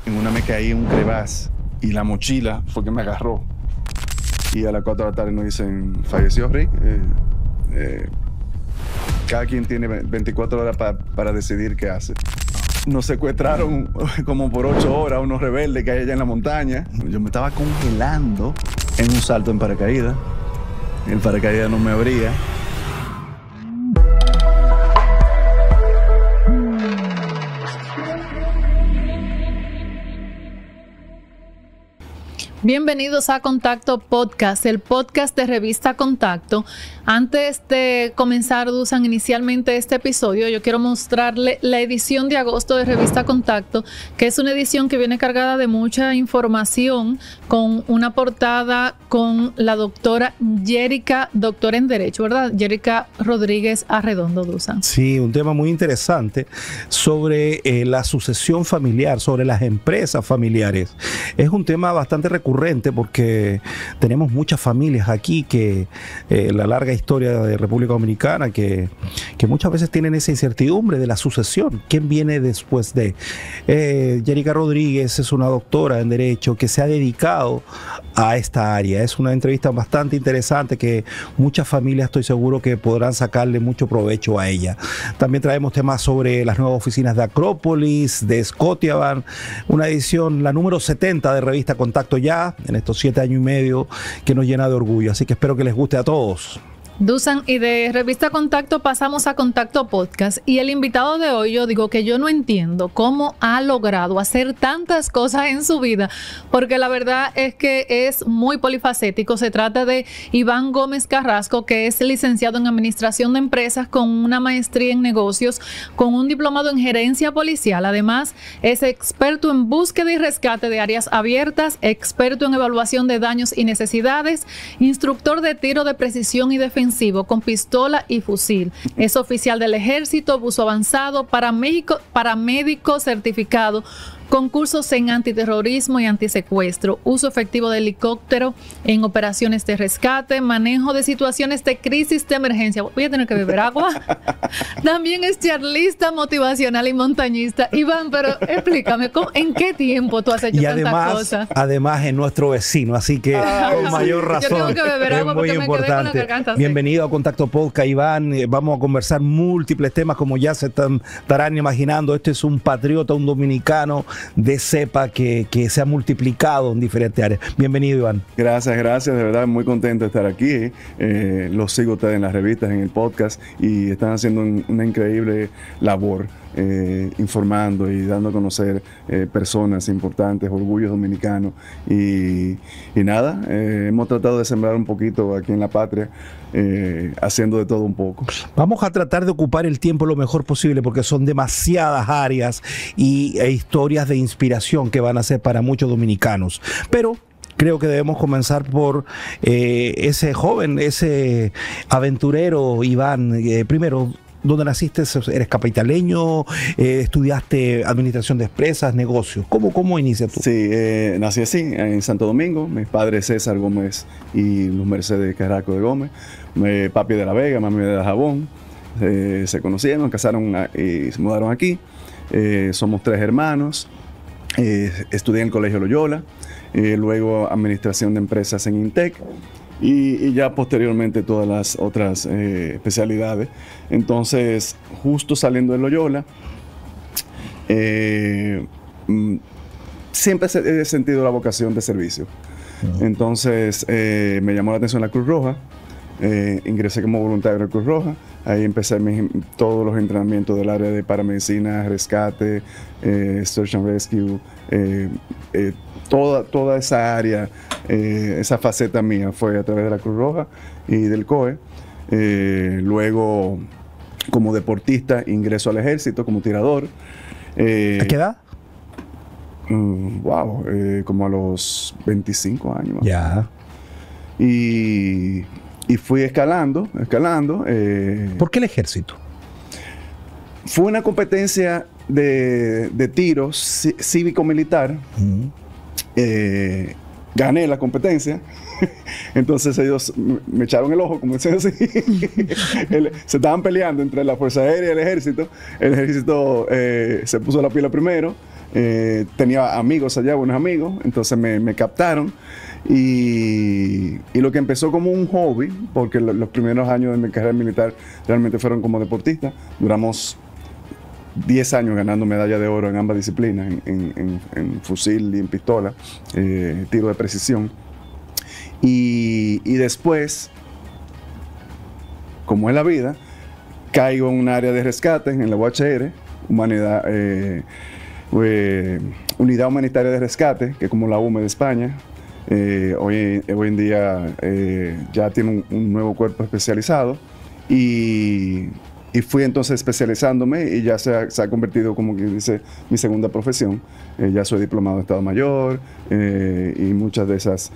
En una me caí en un crevasse y la mochila fue que me agarró. Y a las 4 de la tarde nos dicen, falleció Rick. Cada quien tiene 24 horas para decidir qué hace. Nos secuestraron como por 8 horas unos rebeldes que hay allá en la montaña. Yo me estaba congelando en un salto en paracaídas. El paracaídas no me abría. Bienvenidos a Contacto Podcast, el podcast de Revista Contacto. Antes de comenzar, Dusan, inicialmente este episodio, yo quiero mostrarle la edición de agosto de Revista Contacto, que es una edición que viene cargada de mucha información, con una portada con la doctora Yérica, doctora en Derecho, ¿verdad? Yérica Rodríguez Arredondo, Dusan. Sí, un tema muy interesante sobre la sucesión familiar, sobre las empresas familiares. Es un tema bastante recurrente porque tenemos muchas familias aquí que la larga historia de República Dominicana que muchas veces tienen esa incertidumbre de la sucesión. ¿Quién viene después de? Yérica Rodríguez es una doctora en Derecho que se ha dedicado a esta área. Es una entrevista bastante interesante que muchas familias estoy seguro que podrán sacarle mucho provecho a ella. También traemos temas sobre las nuevas oficinas de Acrópolis, de Scotiabank, una edición, la número 70 de Revista Contacto ya, en estos 7 años y medio, que nos llena de orgullo. Así que espero que les guste a todos. Dusan, y de Revista Contacto pasamos a Contacto Podcast, y el invitado de hoy, yo digo que yo no entiendo cómo ha logrado hacer tantas cosas en su vida, porque la verdad es que es muy polifacético. Se trata de Iván Gómez Carrasco, que es licenciado en Administración de Empresas con una maestría en negocios, con un diplomado en Gerencia Policial. Además, es experto en búsqueda y rescate de áreas abiertas, experto en evaluación de daños y necesidades, instructor de tiro de precisión y defensivo con pistola y fusil. Es oficial del Ejército, buzo avanzado, paramédico certificado, concursos en antiterrorismo y antisecuestro, uso efectivo de helicóptero en operaciones de rescate, manejo de situaciones de crisis de emergencia. Voy a tener que beber agua. También es charlista motivacional y montañista. Iván, pero explícame, ¿en qué tiempo tú has hecho tantas cosas? Además es nuestro vecino, así que con mayor razón. Yo tengo que beber agua porque me quedé con la garganta. Bienvenido a Contacto Podcast, Iván. Vamos a conversar múltiples temas, como ya se estarán imaginando. Este es un patriota, un dominicano de cepa que se ha multiplicado en diferentes áreas. Bienvenido, Iván. Gracias, de verdad muy contento de estar aquí. Los sigo a ustedes en las revistas, en el podcast, y están haciendo una increíble labor informando y dando a conocer personas importantes, orgullos dominicanos, y nada, hemos tratado de sembrar un poquito aquí en la patria, haciendo de todo un poco. Vamos a tratar de ocupar el tiempo lo mejor posible porque son demasiadas áreas e historias de inspiración que van a ser para muchos dominicanos, pero creo que debemos comenzar por ese joven, ese aventurero, Iván. Primero, ¿dónde naciste? ¿Eres capitaleño? ¿Estudiaste administración de empresas, negocios? ¿Cómo inicias tú? Sí, nací así, en Santo Domingo. Mis padres César Gómez y Luz Mercedes Carrasco de Gómez. Papi de La Vega, mami de Jabón. Se conocieron, casaron y se mudaron aquí. Somos 3 hermanos. Estudié en el Colegio Loyola. Luego administración de empresas en Intec. Y ya posteriormente todas las otras especialidades. Entonces, justo saliendo de Loyola, siempre he sentido la vocación de servicio. Entonces, me llamó la atención la Cruz Roja. Ingresé como voluntario de la Cruz Roja. Ahí empecé todos los entrenamientos del área de paramedicina, rescate, search and rescue, toda esa área, esa faceta mía fue a través de la Cruz Roja y del COE. Luego, como deportista, ingreso al ejército como tirador. ¿A qué edad? Como a los 25 años. Ya. Y fui escalando. ¿Por qué el ejército? Fue una competencia de tiro cívico-militar. Gané la competencia. Entonces ellos me echaron el ojo, como dicen así. Se estaban peleando entre la Fuerza Aérea y el Ejército. El Ejército se puso la pila primero. tenía amigos allá, buenos amigos, entonces me captaron. Y lo que empezó como un hobby, porque los primeros años de mi carrera militar realmente fueron como deportista. Duramos 10 años ganando medalla de oro en ambas disciplinas, en fusil y en pistola, tiro de precisión. Y después, como es la vida, caigo en un área de rescate en la UHR, Unidad Humanitaria de Rescate, que es como la UME de España. Hoy en día ya tiene un nuevo cuerpo especializado y fui entonces especializándome y ya se ha convertido, como que dice, mi segunda profesión. Ya soy diplomado en Estado Mayor y muchas de esas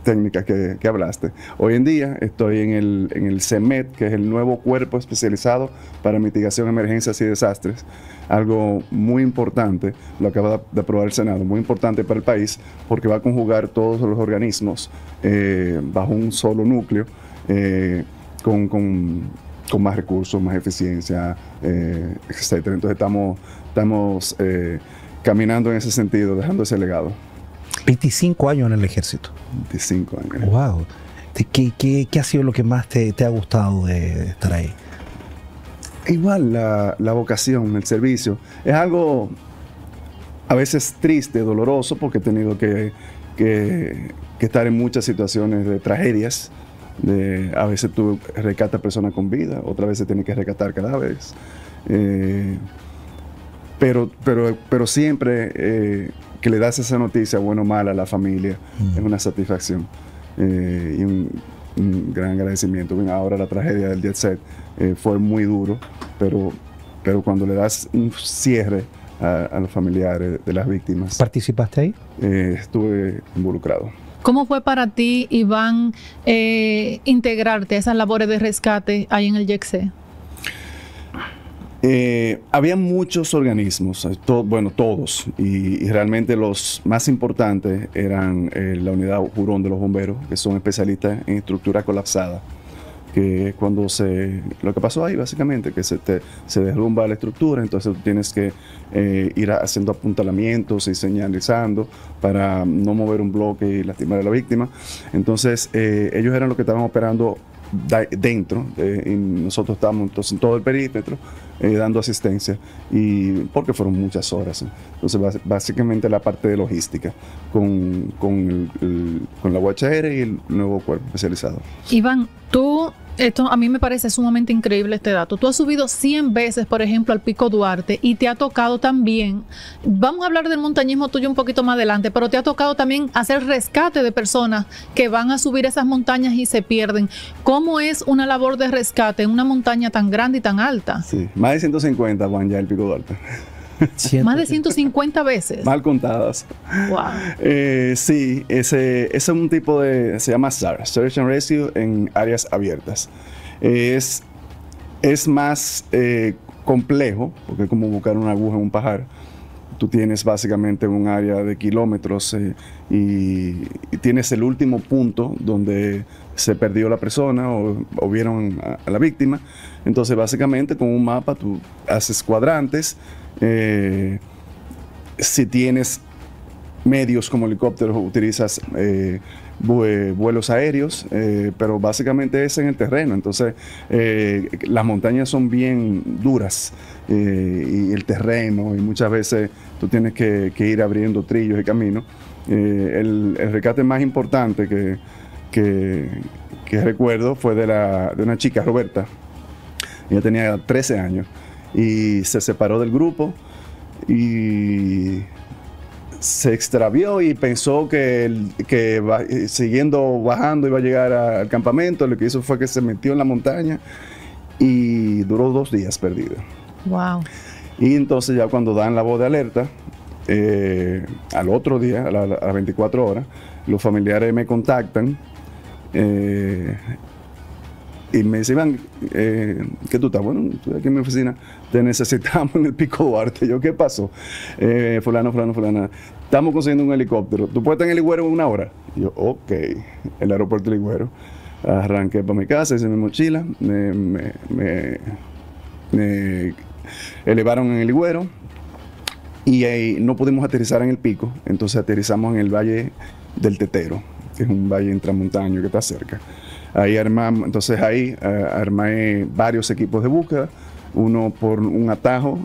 técnicas que hablaste. Hoy en día estoy en el CEMET, que es el nuevo cuerpo especializado para mitigación de emergencias y desastres. Algo muy importante, lo acaba de aprobar el Senado, muy importante para el país, porque va a conjugar todos los organismos bajo un solo núcleo, con más recursos, más eficiencia, etc. Entonces estamos caminando en ese sentido, dejando ese legado. 25 años en el ejército. 25 años. Wow. ¿Qué ha sido lo que más te ha gustado de estar ahí? Igual la vocación, el servicio. Es algo a veces triste, doloroso, porque he tenido que estar en muchas situaciones de tragedias. A veces tú rescatas personas con vida, otras veces tienes que rescatar cadáveres. Pero siempre que le das esa noticia, bueno o mala, a la familia, es una satisfacción y un gran agradecimiento. Bueno, ahora la tragedia del Jet Set fue muy duro, pero cuando le das un cierre a los familiares de las víctimas. ¿Participaste ahí? Estuve involucrado. ¿Cómo fue para ti, Iván, integrarte a esas labores de rescate ahí en el YECSE? Había muchos organismos, todos, y realmente los más importantes eran la unidad Jurón de los bomberos, que son especialistas en estructura colapsada, que es cuando lo que pasó ahí básicamente, que se derrumba la estructura, entonces tú tienes que ir haciendo apuntalamientos y señalizando para no mover un bloque y lastimar a la víctima. Entonces ellos eran los que estaban operando dentro, y nosotros estábamos entonces en todo el perímetro dando asistencia, y porque fueron muchas horas. Entonces básicamente la parte de logística con la UHR y el nuevo cuerpo especializado. Iván, esto a mí me parece sumamente increíble este dato. Tú has subido 100 veces, por ejemplo, al Pico Duarte, y te ha tocado también, vamos a hablar del montañismo tuyo un poquito más adelante, pero te ha tocado también hacer rescate de personas que van a subir esas montañas y se pierden. ¿Cómo es una labor de rescate en una montaña tan grande y tan alta? Sí, más de 150 van ya el Pico Duarte. Más de 150 veces. Mal contadas. Wow. Sí, ese es un tipo se llama SAR, Search and Rescue en áreas abiertas. Es más complejo, porque es como buscar una aguja en un pajar. Tú tienes básicamente un área de kilómetros y tienes el último punto donde se perdió la persona o vieron a la víctima. Entonces básicamente con un mapa tú haces cuadrantes. Si tienes medios como helicópteros, utilizas vuelos aéreos, pero básicamente es en el terreno. Entonces las montañas son bien duras y el terreno, y muchas veces tú tienes que ir abriendo trillos y caminos. El rescate más importante que recuerdo fue de una chica, Roberta. Ella tenía 13 años y se separó del grupo y se extravió y pensó que siguiendo bajando iba a llegar al campamento. Lo que hizo fue que se metió en la montaña y duró 2 días perdida. Wow. Y entonces ya cuando dan la voz de alerta, al otro día, a las 24 horas, los familiares me contactan y me decían, ¿qué tú estás? Bueno, estoy aquí en mi oficina, te necesitamos en el Pico Duarte. Yo, ¿qué pasó? Fulana, estamos consiguiendo un helicóptero. ¿Tú puedes estar en el Higüero en 1 hora? Y yo, ok, el aeropuerto del Higüero. Arranqué para mi casa, hice mi mochila, me elevaron en el Higüero Y ahí no pudimos aterrizar en el pico, entonces aterrizamos en el Valle del Tetero, que es un valle intramontaño que está cerca. Ahí armé varios equipos de búsqueda, uno por un atajo,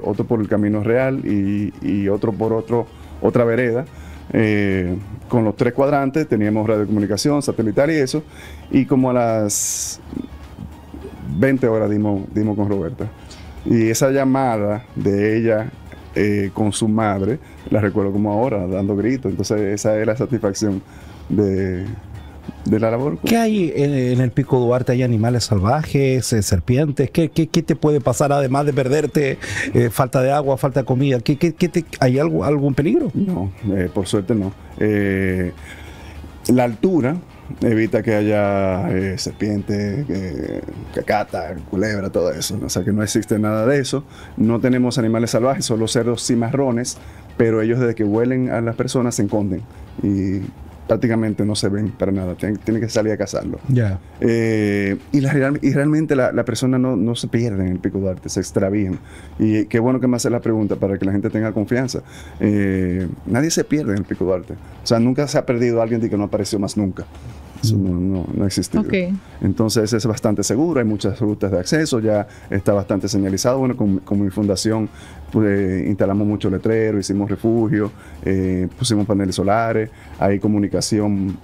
otro por el Camino Real y otro por otra vereda. Con los 3 cuadrantes teníamos radiocomunicación, satelital y eso, y como a las 20 horas dimos con Roberta. Y esa llamada de ella con su madre, la recuerdo como ahora, dando gritos. Entonces esa es la satisfacción de la labor. ¿Qué hay en el Pico Duarte? ¿Hay animales salvajes, serpientes? ¿Qué te puede pasar además de perderte? Falta de agua, falta de comida. ¿Hay algún peligro? No, por suerte no. La altura evita que haya serpientes, cacata, culebra, todo eso. O sea que no existe nada de eso. No tenemos animales salvajes, solo cerdos cimarrones, pero ellos desde que huelen a las personas se esconden y prácticamente no se ven para nada. Tienen que salir a cazarlo. Ya. Y realmente la persona no se pierde en el Pico Duarte, se extravían. Y qué bueno que me hace la pregunta para que la gente tenga confianza. Nadie se pierde en el Pico Duarte. O sea, nunca se ha perdido alguien de que no apareció más nunca. Eso no existe. Okay. Entonces es bastante seguro, hay muchas rutas de acceso, ya está bastante señalizado. Bueno, con mi fundación pues, instalamos muchos letreros, hicimos refugio, pusimos paneles solares, hay comunicación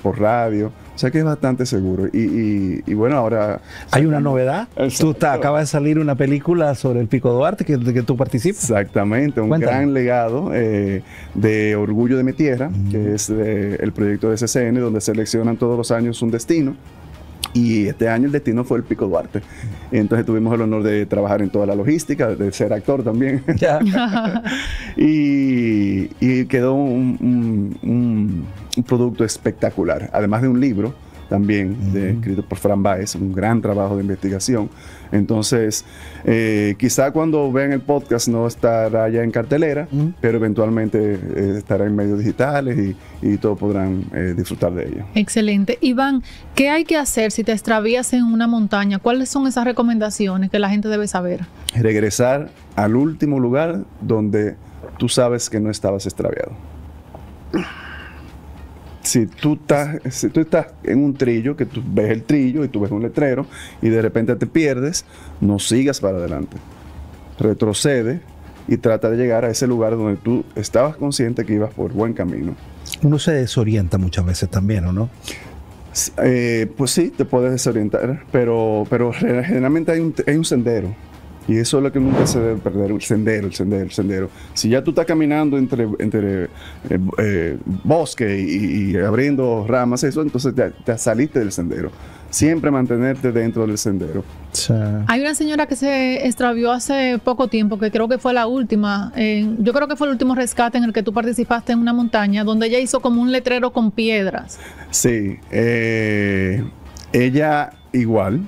por radio. O sea que es bastante seguro. Y bueno, ahora... ¿Hay una novedad? Acaba de salir una película sobre el Pico Duarte que tú participas. Exactamente, un gran legado de Orgullo de mi Tierra, que es el proyecto de CCN, donde seleccionan todos los años un destino. Y este año el destino fue el Pico Duarte. Entonces tuvimos el honor de trabajar en toda la logística, de ser actor también. y quedó un producto espectacular. Además de un libro también escrito por Fran Báez, un gran trabajo de investigación. Entonces, quizá cuando vean el podcast no estará ya en cartelera, pero eventualmente estará en medios digitales y todos podrán disfrutar de ella. Excelente. Iván, ¿qué hay que hacer si te extravías en una montaña? ¿Cuáles son esas recomendaciones que la gente debe saber? Regresar al último lugar donde tú sabes que no estabas extraviado. Si tú estás en un trillo, que tú ves el trillo y tú ves un letrero y de repente te pierdes, no sigas para adelante. Retrocede y trata de llegar a ese lugar donde tú estabas consciente que ibas por buen camino. Uno se desorienta muchas veces también, ¿o no? Pues sí, te puedes desorientar, pero generalmente hay un sendero. Y eso es lo que nunca se debe perder, el sendero. Si ya tú estás caminando entre bosque y abriendo ramas, eso, entonces te saliste del sendero. Siempre mantenerte dentro del sendero. Sí. Hay una señora que se extravió hace poco tiempo, que creo que fue la última. Yo creo que fue el último rescate en el que tú participaste en una montaña, donde ella hizo como un letrero con piedras. Sí. Ella igual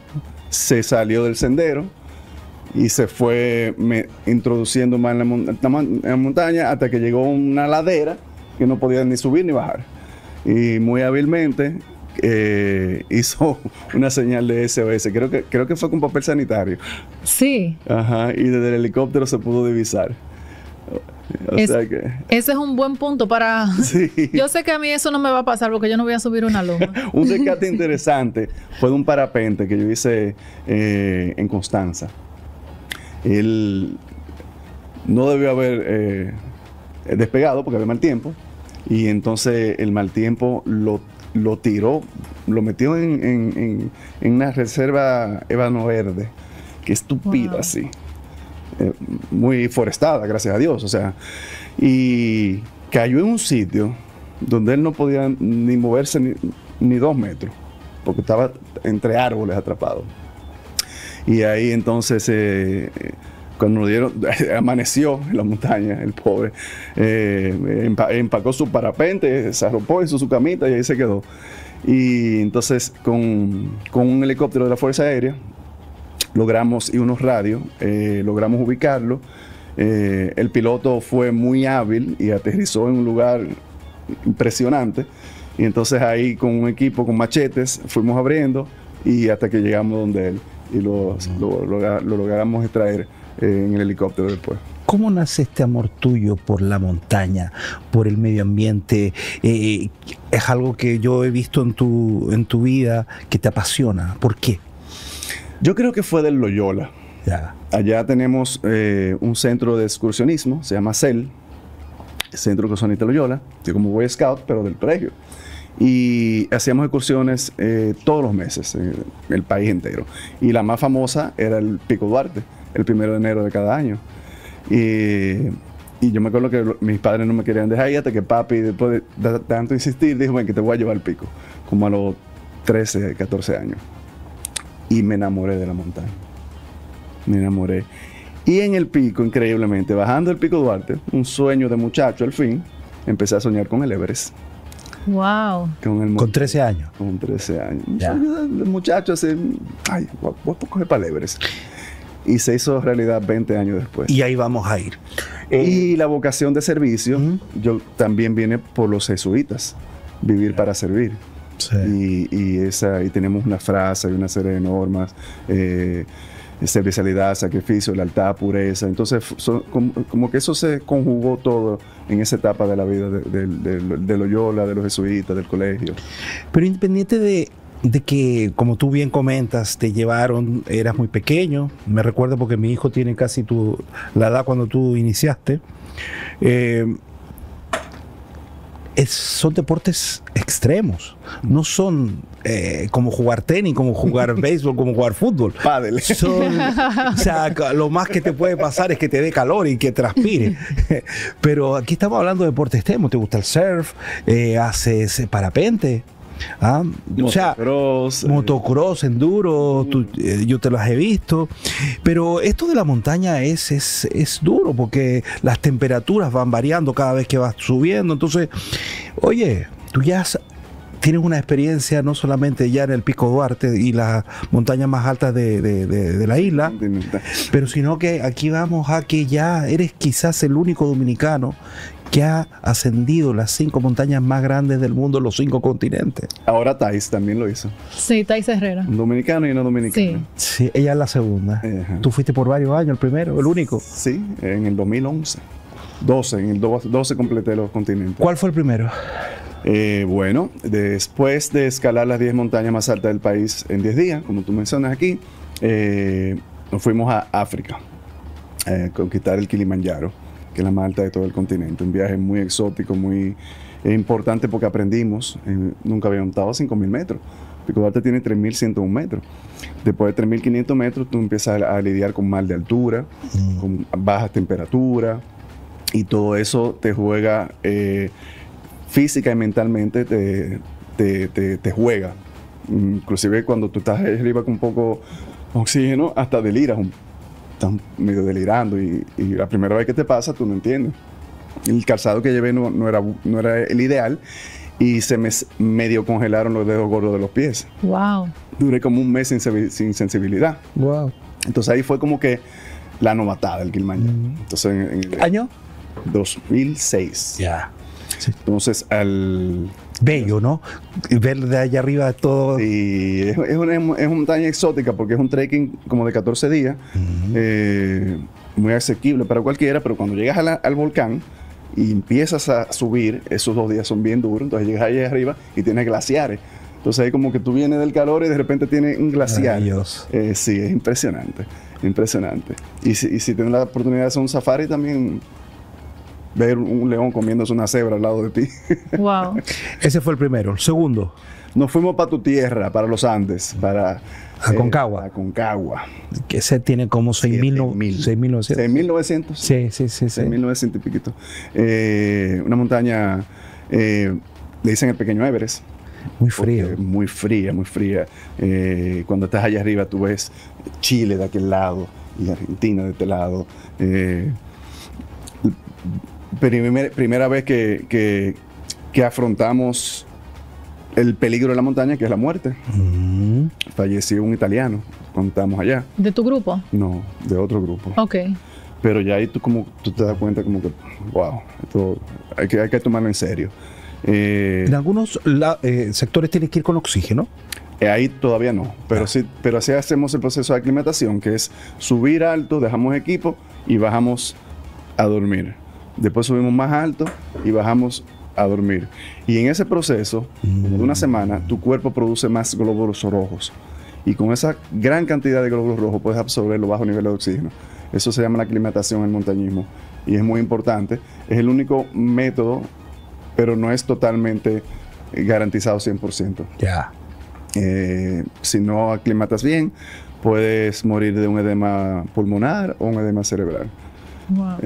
se salió del sendero y se fue introduciendo más en la montaña hasta que llegó a una ladera que no podía ni subir ni bajar. Y muy hábilmente hizo una señal de SOS. Creo que fue con papel sanitario. Sí. Ajá, y desde el helicóptero se pudo divisar. Ese es un buen punto para... Sí. Yo sé que a mí eso no me va a pasar porque yo no voy a subir una loma. Un rescate interesante fue de un parapente que yo hice en Constanza. Él no debió haber despegado porque había mal tiempo, y entonces el mal tiempo lo tiró, lo metió en una reserva ébano verde, que es tupida, wow, así, muy forestada, gracias a Dios, o sea, y cayó en un sitio donde él no podía ni moverse ni 2 metros, porque estaba entre árboles atrapado. Y ahí entonces, cuando amaneció en la montaña, el pobre, empacó su parapente, se arropó, hizo su camita y ahí se quedó. Y entonces con un helicóptero de la Fuerza Aérea y unos radios, logramos ubicarlo. El piloto fue muy hábil y aterrizó en un lugar impresionante. Y entonces ahí con un equipo, con machetes, fuimos abriendo y hasta que llegamos donde él. Y lo logramos extraer en el helicóptero después. ¿Cómo nace este amor tuyo por la montaña, por el medio ambiente? Es algo que yo he visto en tu vida que te apasiona. ¿Por qué? Yo creo que fue del Loyola. Ya. Allá tenemos un centro de excursionismo, se llama CEL, Centro Excursionista Loyola, como Boy Scout, pero del colegio. Y hacíamos excursiones todos los meses, en el país entero. Y la más famosa era el Pico Duarte, el 1 de enero de cada año. Y yo me acuerdo que mis padres no me querían dejar ir hasta que papi, después de tanto insistir, dijo, ven, que te voy a llevar al pico, como a los 13, 14 años. Y me enamoré de la montaña. Me enamoré. Y en el pico, increíblemente, bajando el Pico Duarte, un sueño de muchacho al fin, empecé a soñar con el Everest. Wow. Con 13 años. Con 13 años. Ya. Un sueño de muchacho así, ay, voy a coger para el Everest. Y se hizo realidad 20 años después. Y ahí vamos a ir. Y la vocación de servicio, yo también viene por los jesuitas, vivir para servir. Sí. Y tenemos una frase y una serie de normas, servicialidad, sacrificio, lealtad, pureza. Entonces, como que eso se conjugó todo en esa etapa de la vida de Loyola, de los jesuitas, del colegio. Pero independiente de que, como tú bien comentas, te llevaron, eras muy pequeño. Me recuerdo porque mi hijo tiene casi la edad cuando tú iniciaste. Son deportes extremos. No son como jugar tenis, como jugar béisbol, como jugar fútbol. Pádel. O sea, lo más que te puede pasar es que te dé calor y que transpire. Pero aquí estamos hablando de deportes extremos. ¿Te gusta el surf? ¿Haces parapente? O sea, motocross, enduro, yo te las he visto, pero esto de la montaña es duro porque las temperaturas van variando cada vez que vas subiendo. Entonces, oye, tú ya tienes una experiencia no solamente ya en el Pico Duarte y las montañas más altas de la isla, pero sino que aquí vamos a que ya eres quizás el único dominicano que ha ascendido las 5 montañas más grandes del mundo, los 5 continentes. Ahora Thais también lo hizo. Sí, Thais Herrera. Un dominicano y una dominicana. Sí, ella es la segunda. Ajá. Tú fuiste por varios años, el primero, el único. Sí, en el 2011. En el 12 completé los continentes. ¿Cuál fue el primero? Bueno, después de escalar las 10 montañas más altas del país en 10 días, como tú mencionas aquí, nos fuimos a África a conquistar el Kilimanjaro, que es la más alta de todo el continente. Un viaje muy exótico, muy importante porque aprendimos. Nunca había montado 5.000 metros. Pico Duarte tiene 3.101 metros. Después de 3.500 metros, tú empiezas a lidiar con mal de altura, con bajas temperaturas, y todo eso te juega física y mentalmente, te juega. Inclusive cuando tú estás arriba con era oxígeno, hasta deliras, estás medio delirando, y la primera vez que te pasa, tú no entiendes. El calzado que llevé no era el ideal, y se me medio congelaron los dedos gordos de los pies. Wow. Duré como un mes sin sensibilidad. Wow. Entonces ahí fue como que la novatada del Kilimanjaro. Entonces, en el ¿año? 2006. Ya. Sí. Entonces, bello, ¿no? Ver de allá arriba todo. Sí, es una montaña exótica porque es un trekking como de 14 días, muy asequible para cualquiera, pero cuando llegas al volcán y empiezas a subir, esos 2 días son bien duros. Entonces llegas allá arriba y tienes glaciares. Entonces ahí como que tú vienes del calor y de repente tienes un glaciar. Sí, es impresionante, impresionante. Y si tienes la oportunidad de hacer un safari también, ver un león comiéndose una cebra al lado de ti. Wow. Ese fue el primero. El segundo. Nos fuimos para tu tierra, para los Andes, para Aconcagua. Aconcagua. Que ese tiene como 6.900. 6.900. Sí. 6.900 y piquito. Una montaña, le dicen el pequeño Everest. Muy frío. Muy fría, muy fría. Cuando estás allá arriba, tú ves Chile de aquel lado y Argentina de este lado. Primera vez que afrontamos el peligro de la montaña, que es la muerte. Falleció un italiano cuando estábamos allá. ¿De tu grupo? No, de otro grupo. Ok. Pero ya ahí tú te das cuenta como que, wow, esto hay que tomarlo en serio. En algunos sectores tienes que ir con oxígeno. Ahí todavía no, pero sí, pero así hacemos el proceso de aclimatación, que es subir alto, dejamos equipo y bajamos a dormir. Después subimos más alto y bajamos a dormir. Y en ese proceso, de una semana, tu cuerpo produce más glóbulos rojos. Y con esa gran cantidad de glóbulos rojos puedes absorber los bajos niveles de oxígeno. Eso se llama la aclimatación en el montañismo. Y es muy importante. Es el único método, pero no es totalmente garantizado 100%. Ya. Si no aclimatas bien, puedes morir de un edema pulmonar o un edema cerebral. Wow.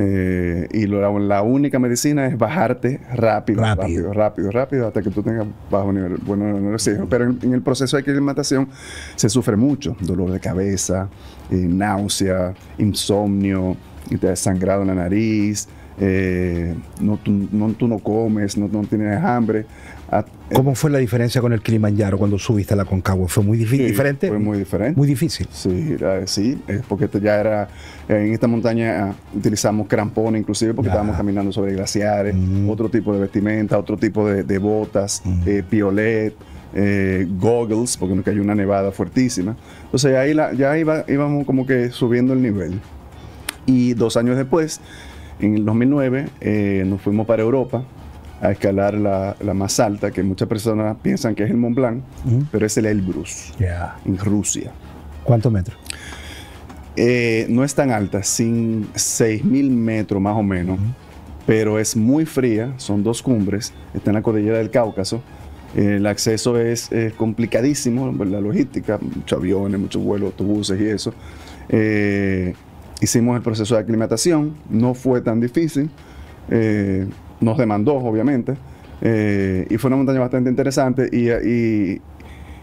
Y la única medicina es bajarte rápido, hasta que tú tengas bajo nivel, bueno nivel de oxígeno. Pero en el proceso de aclimatación se sufre mucho: dolor de cabeza, náusea, insomnio, sangrado en la nariz, tú no comes, no tienes hambre. ¿Cómo fue la diferencia con el Kilimanjaro cuando subiste a la Concagua? ¿Fue muy diferente? Fue muy diferente. Muy difícil. Sí, porque esto ya era, en esta montaña utilizamos crampones inclusive porque estábamos caminando sobre glaciares, otro tipo de vestimenta, otro tipo de botas, piolet, goggles, porque nos cayó una nevada fuertísima. Entonces ahí íbamos como que subiendo el nivel. Y 2 años después, en el 2009, nos fuimos para Europa a escalar la más alta, que muchas personas piensan que es el Mont Blanc, pero es el Elbrus, en Rusia. ¿Cuántos metros? No es tan alta, sin 6.000 metros más o menos, pero es muy fría, son 2 cumbres, está en la cordillera del Cáucaso. El acceso es complicadísimo, la logística, muchos aviones, muchos vuelos, autobuses y eso. Hicimos el proceso de aclimatación, no fue tan difícil. Nos demandó, obviamente, y fue una montaña bastante interesante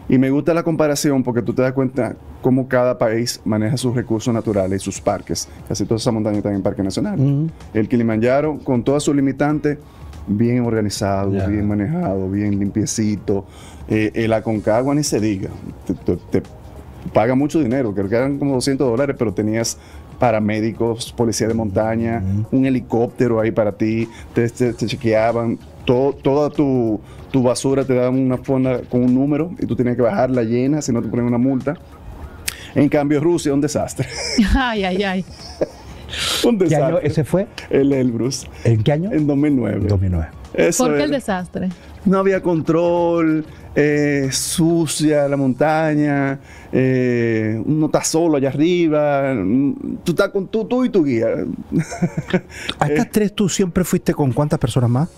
y me gusta la comparación porque tú te das cuenta cómo cada país maneja sus recursos naturales y sus parques. Casi todas esas montañas están en parque nacional. El Kilimanjaro, con todas sus limitantes, bien organizado, bien manejado, bien limpiecito. El Aconcagua ni se diga, te paga mucho dinero, creo que eran como $200, pero tenías paramédicos, policía de montaña, un helicóptero ahí para ti, te chequeaban, toda tu basura te daban una fonda con un número y tú tenías que bajarla llena, si no te ponen una multa. En cambio, Rusia, un desastre. Ay. Un desastre. ¿Qué año ese fue? El Elbrus. ¿En qué año? En 2009. 2009. ¿Por qué el desastre? No había control, sucia la montaña, uno está solo allá arriba, tú estás con tú y tu guía. ¿A estas 3 tú siempre fuiste con cuántas personas más?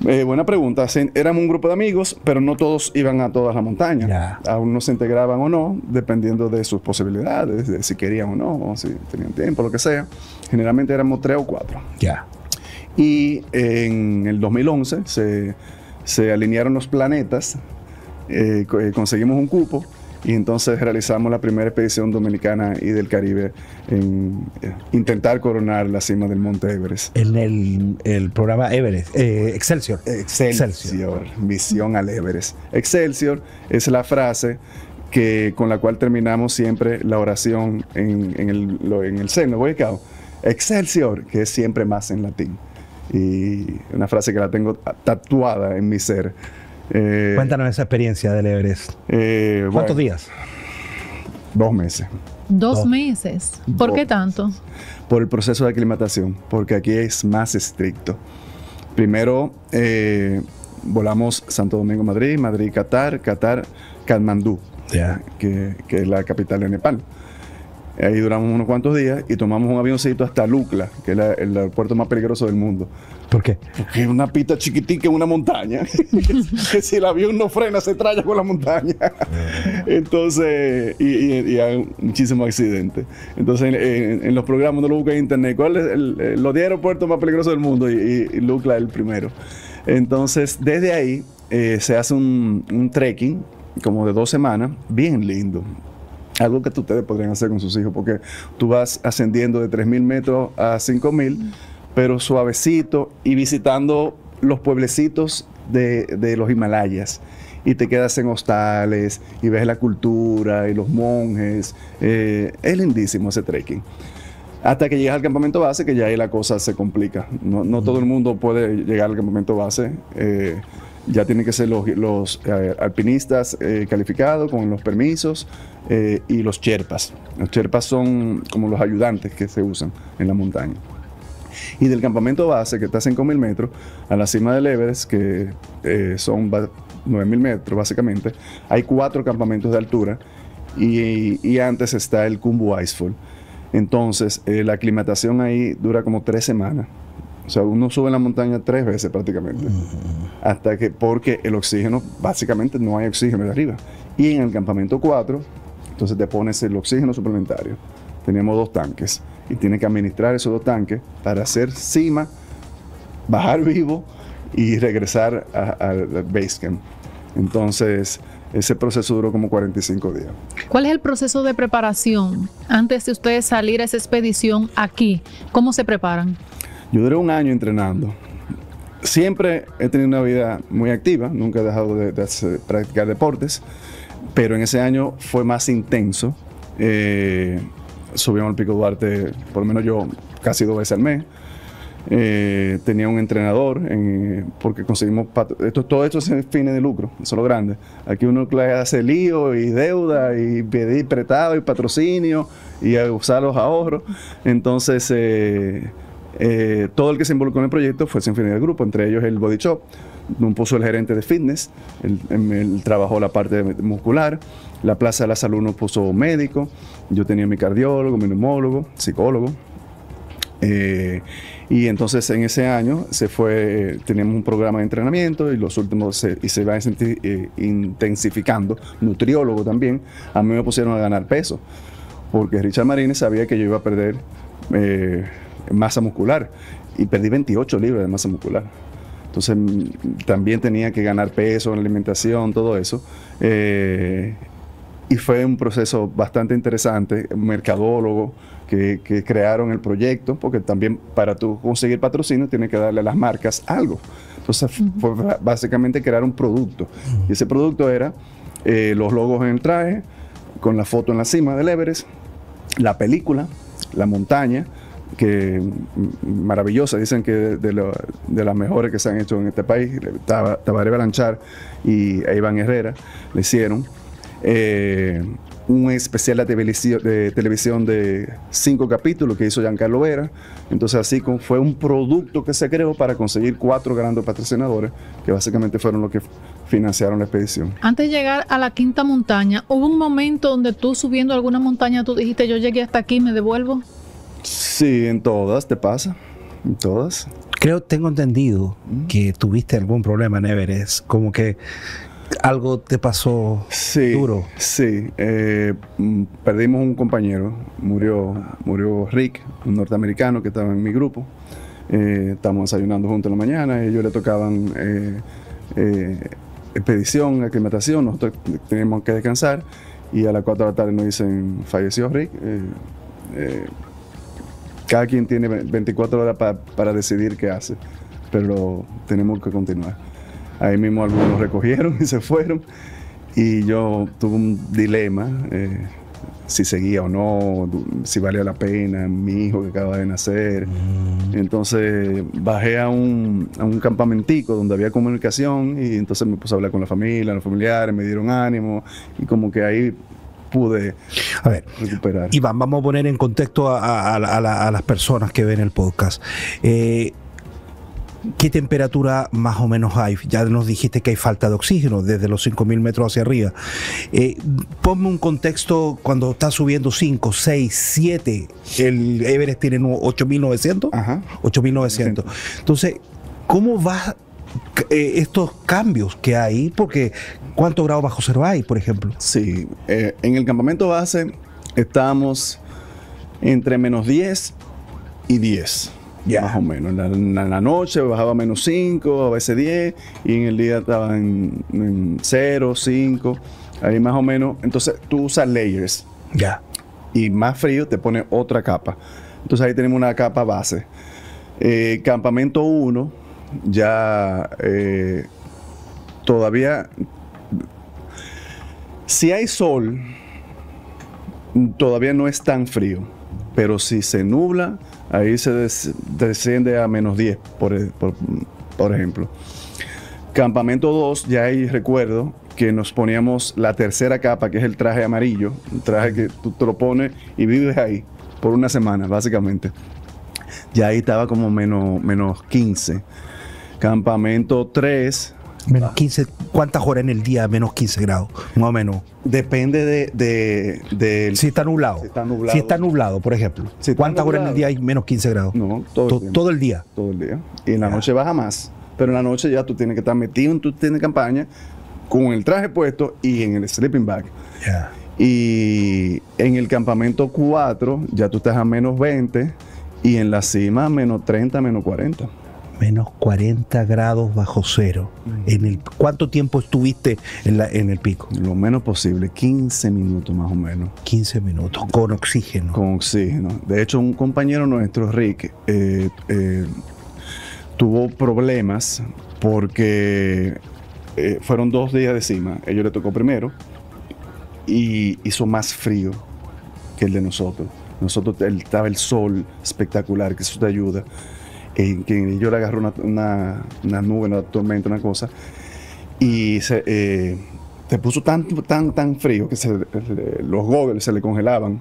Buena pregunta. Éramos un grupo de amigos, pero no todos iban a todas las montañas. Aún no se integraban o no, dependiendo de sus posibilidades, de si querían o no, o si tenían tiempo, lo que sea. Generalmente éramos 3 o 4. Y en el 2011 se alinearon los planetas, conseguimos un cupo y entonces realizamos la primera expedición dominicana y del Caribe en intentar coronar la cima del Monte Everest. En el programa Everest, Excelsior. Excelsior, misión al Everest. Excelsior es la frase con la cual terminamos siempre la oración en el seno, Boy Scout. Excelsior, que es siempre más en latín. Y una frase que la tengo tatuada en mi ser. Cuéntanos esa experiencia del Everest. ¿Cuántos días? 2 meses. 2 meses. ¿Por qué tanto? Por el proceso de aclimatación, porque aquí es más estricto. Primero volamos Santo Domingo, Madrid, Qatar, Katmandú, que es la capital de Nepal. Ahí duramos unos cuantos días y tomamos un avioncito hasta Lukla, que es el aeropuerto más peligroso del mundo. ¿Por qué? Porque es una pista chiquitica en una montaña. Que si el avión no frena, se traya con la montaña. Entonces, y hay muchísimos accidentes. Entonces, en los programas no lo buscan en internet. ¿Cuál es los 10 aeropuertos más peligrosos del mundo? Y Lukla es el primero. Entonces, desde ahí se hace un trekking como de 2 semanas, bien lindo. Algo que ustedes podrían hacer con sus hijos, porque tú vas ascendiendo de 3.000 metros a 5.000, pero suavecito y visitando los pueblecitos de los Himalayas. Y te quedas en hostales y ves la cultura y los monjes. Es lindísimo ese trekking. Hasta que llegas al campamento base, que ya ahí la cosa se complica. No todo el mundo puede llegar al campamento base. ya tienen que ser los alpinistas calificados con los permisos y los sherpas. Los sherpas son como los ayudantes que se usan en la montaña. Y del campamento base, que está a 5.000 metros, a la cima del Everest, que son 9.000 metros básicamente, hay 4 campamentos de altura y antes está el Khumbu Icefall. Entonces, la aclimatación ahí dura como 3 semanas. O sea, uno sube la montaña 3 veces prácticamente. Hasta que, porque el oxígeno, básicamente no hay oxígeno de arriba. Y en el campamento 4, entonces te pones el oxígeno suplementario. Tenemos 2 tanques. Y tienes que administrar esos 2 tanques para hacer cima, bajar vivo y regresar al base camp. Entonces, ese proceso duró como 45 días. ¿Cuál es el proceso de preparación antes de ustedes salir a esa expedición aquí? ¿Cómo se preparan? Yo duré 1 año entrenando. Siempre he tenido una vida muy activa, nunca he dejado de practicar deportes, pero en ese año fue más intenso. Subíamos al Pico Duarte, por lo menos yo, casi 2 veces al mes. Tenía un entrenador, porque conseguimos todo esto sin fines de lucro, eso es lo grande. Aquí uno le hace lío y deuda y pedir prestado y patrocinio y usar los ahorros. Entonces, todo el que se involucró en el proyecto fue sin fines de grupo, entre ellos el Body Shop. Nos puso el gerente de fitness, él trabajó la parte muscular. La Plaza de la Salud nos puso médico, yo tenía mi cardiólogo, mi neumólogo, psicólogo. Y entonces en ese año teníamos un programa de entrenamiento y los últimos se va intensificando, nutriólogo también. A mí me pusieron a ganar peso, porque Richard Marines sabía que yo iba a perder masa muscular y perdí 28 libras de masa muscular. Entonces también tenía que ganar peso en la alimentación, todo eso. Y fue un proceso bastante interesante, un mercadólogo que crearon el proyecto, porque también para tú conseguir patrocinio tienes que darle a las marcas algo. Entonces fue básicamente crear un producto. Y ese producto era los logos en el traje, con la foto en la cima del Everest, la película, la montaña, que maravillosa, dicen que de las mejores que se han hecho en este país. Tabaré Balanchar y Iván Herrera le hicieron un especial de televisión de 5 capítulos que hizo Giancarlo Vera. Entonces así fue un producto que se creó para conseguir 4 grandes patrocinadores que básicamente fueron los que financiaron la expedición. Antes de llegar a la 5ª montaña, ¿hubo un momento donde tú subiendo alguna montaña tú dijiste yo llegué hasta aquí, me devuelvo? Sí, en todas te pasa, en todas. Tengo entendido que tuviste algún problema en Everest, como que algo te pasó duro. Sí, perdimos un compañero, murió Rick, un norteamericano que estaba en mi grupo. Estábamos desayunando juntos en la mañana y ellos le tocaban expedición, aclimatación, nosotros teníamos que descansar y a las 4 de la tarde nos dicen, falleció Rick. Cada quien tiene 24 horas para decidir qué hace, pero tenemos que continuar. Ahí mismo algunos recogieron y se fueron y yo tuve un dilema, si seguía o no, si valía la pena, mi hijo que acaba de nacer. Entonces bajé a un campamentico donde había comunicación y entonces me puse a hablar con la familia, los familiares, me dieron ánimo y como que ahí pude recuperar. Iván, vamos a poner en contexto a las personas que ven el podcast. ¿Qué temperatura más o menos hay? Ya nos dijiste que hay falta de oxígeno desde los 5.000 metros hacia arriba. Ponme un contexto cuando estás subiendo 5, 6, 7. El Everest tiene 8.900. Ajá. 8.900. Entonces, ¿cómo va estos cambios que hay? Porque ¿cuántos grados bajo cero hay, por ejemplo? Sí, en el campamento base estábamos entre menos 10 y 10. Más o menos. En la noche bajaba a menos 5, a veces 10, y en el día estaba en 0, 5, ahí más o menos. Entonces tú usas layers. Ya. Y más frío te pone otra capa. Entonces ahí tenemos una capa base. Campamento 1, ya todavía, si hay sol, todavía no es tan frío, pero si se nubla, ahí se desciende a menos 10, por ejemplo. Campamento 2, ya ahí recuerdo que nos poníamos la tercera capa, que es el traje amarillo, un traje que tú te lo pones y vives ahí por una semana, básicamente. Ya ahí estaba como menos 15. Campamento 3... Menos 15, ¿cuántas horas en el día menos 15 grados? Más o menos. Depende de Si está nublado. Si está nublado. Si está nublado, por ejemplo. Si está ¿Cuántas horas en el nublado. día hay menos 15 grados? No, todo el tiempo. Todo el día. Todo el día. Y en la Ya. noche baja más. Pero en la noche ya tú tienes que estar metido en tu tienda de campaña con el traje puesto y en el sleeping bag. Ya. Y en el campamento 4 ya tú estás a menos 20 y en la cima menos 30, menos 40. Menos 40 grados bajo cero. ¿Cuánto tiempo estuviste en el pico? Lo menos posible, 15 minutos más o menos. 15 minutos, con oxígeno. Con oxígeno. De hecho, un compañero nuestro, Rick, tuvo problemas porque fueron 2 días de cima. Ellos le tocó primero y hizo más frío que el de nosotros. Estaba el sol espectacular, que eso te ayuda. Que yo le agarré una nube, una tormenta, una cosa, y se puso tan frío que los goggles se le congelaban.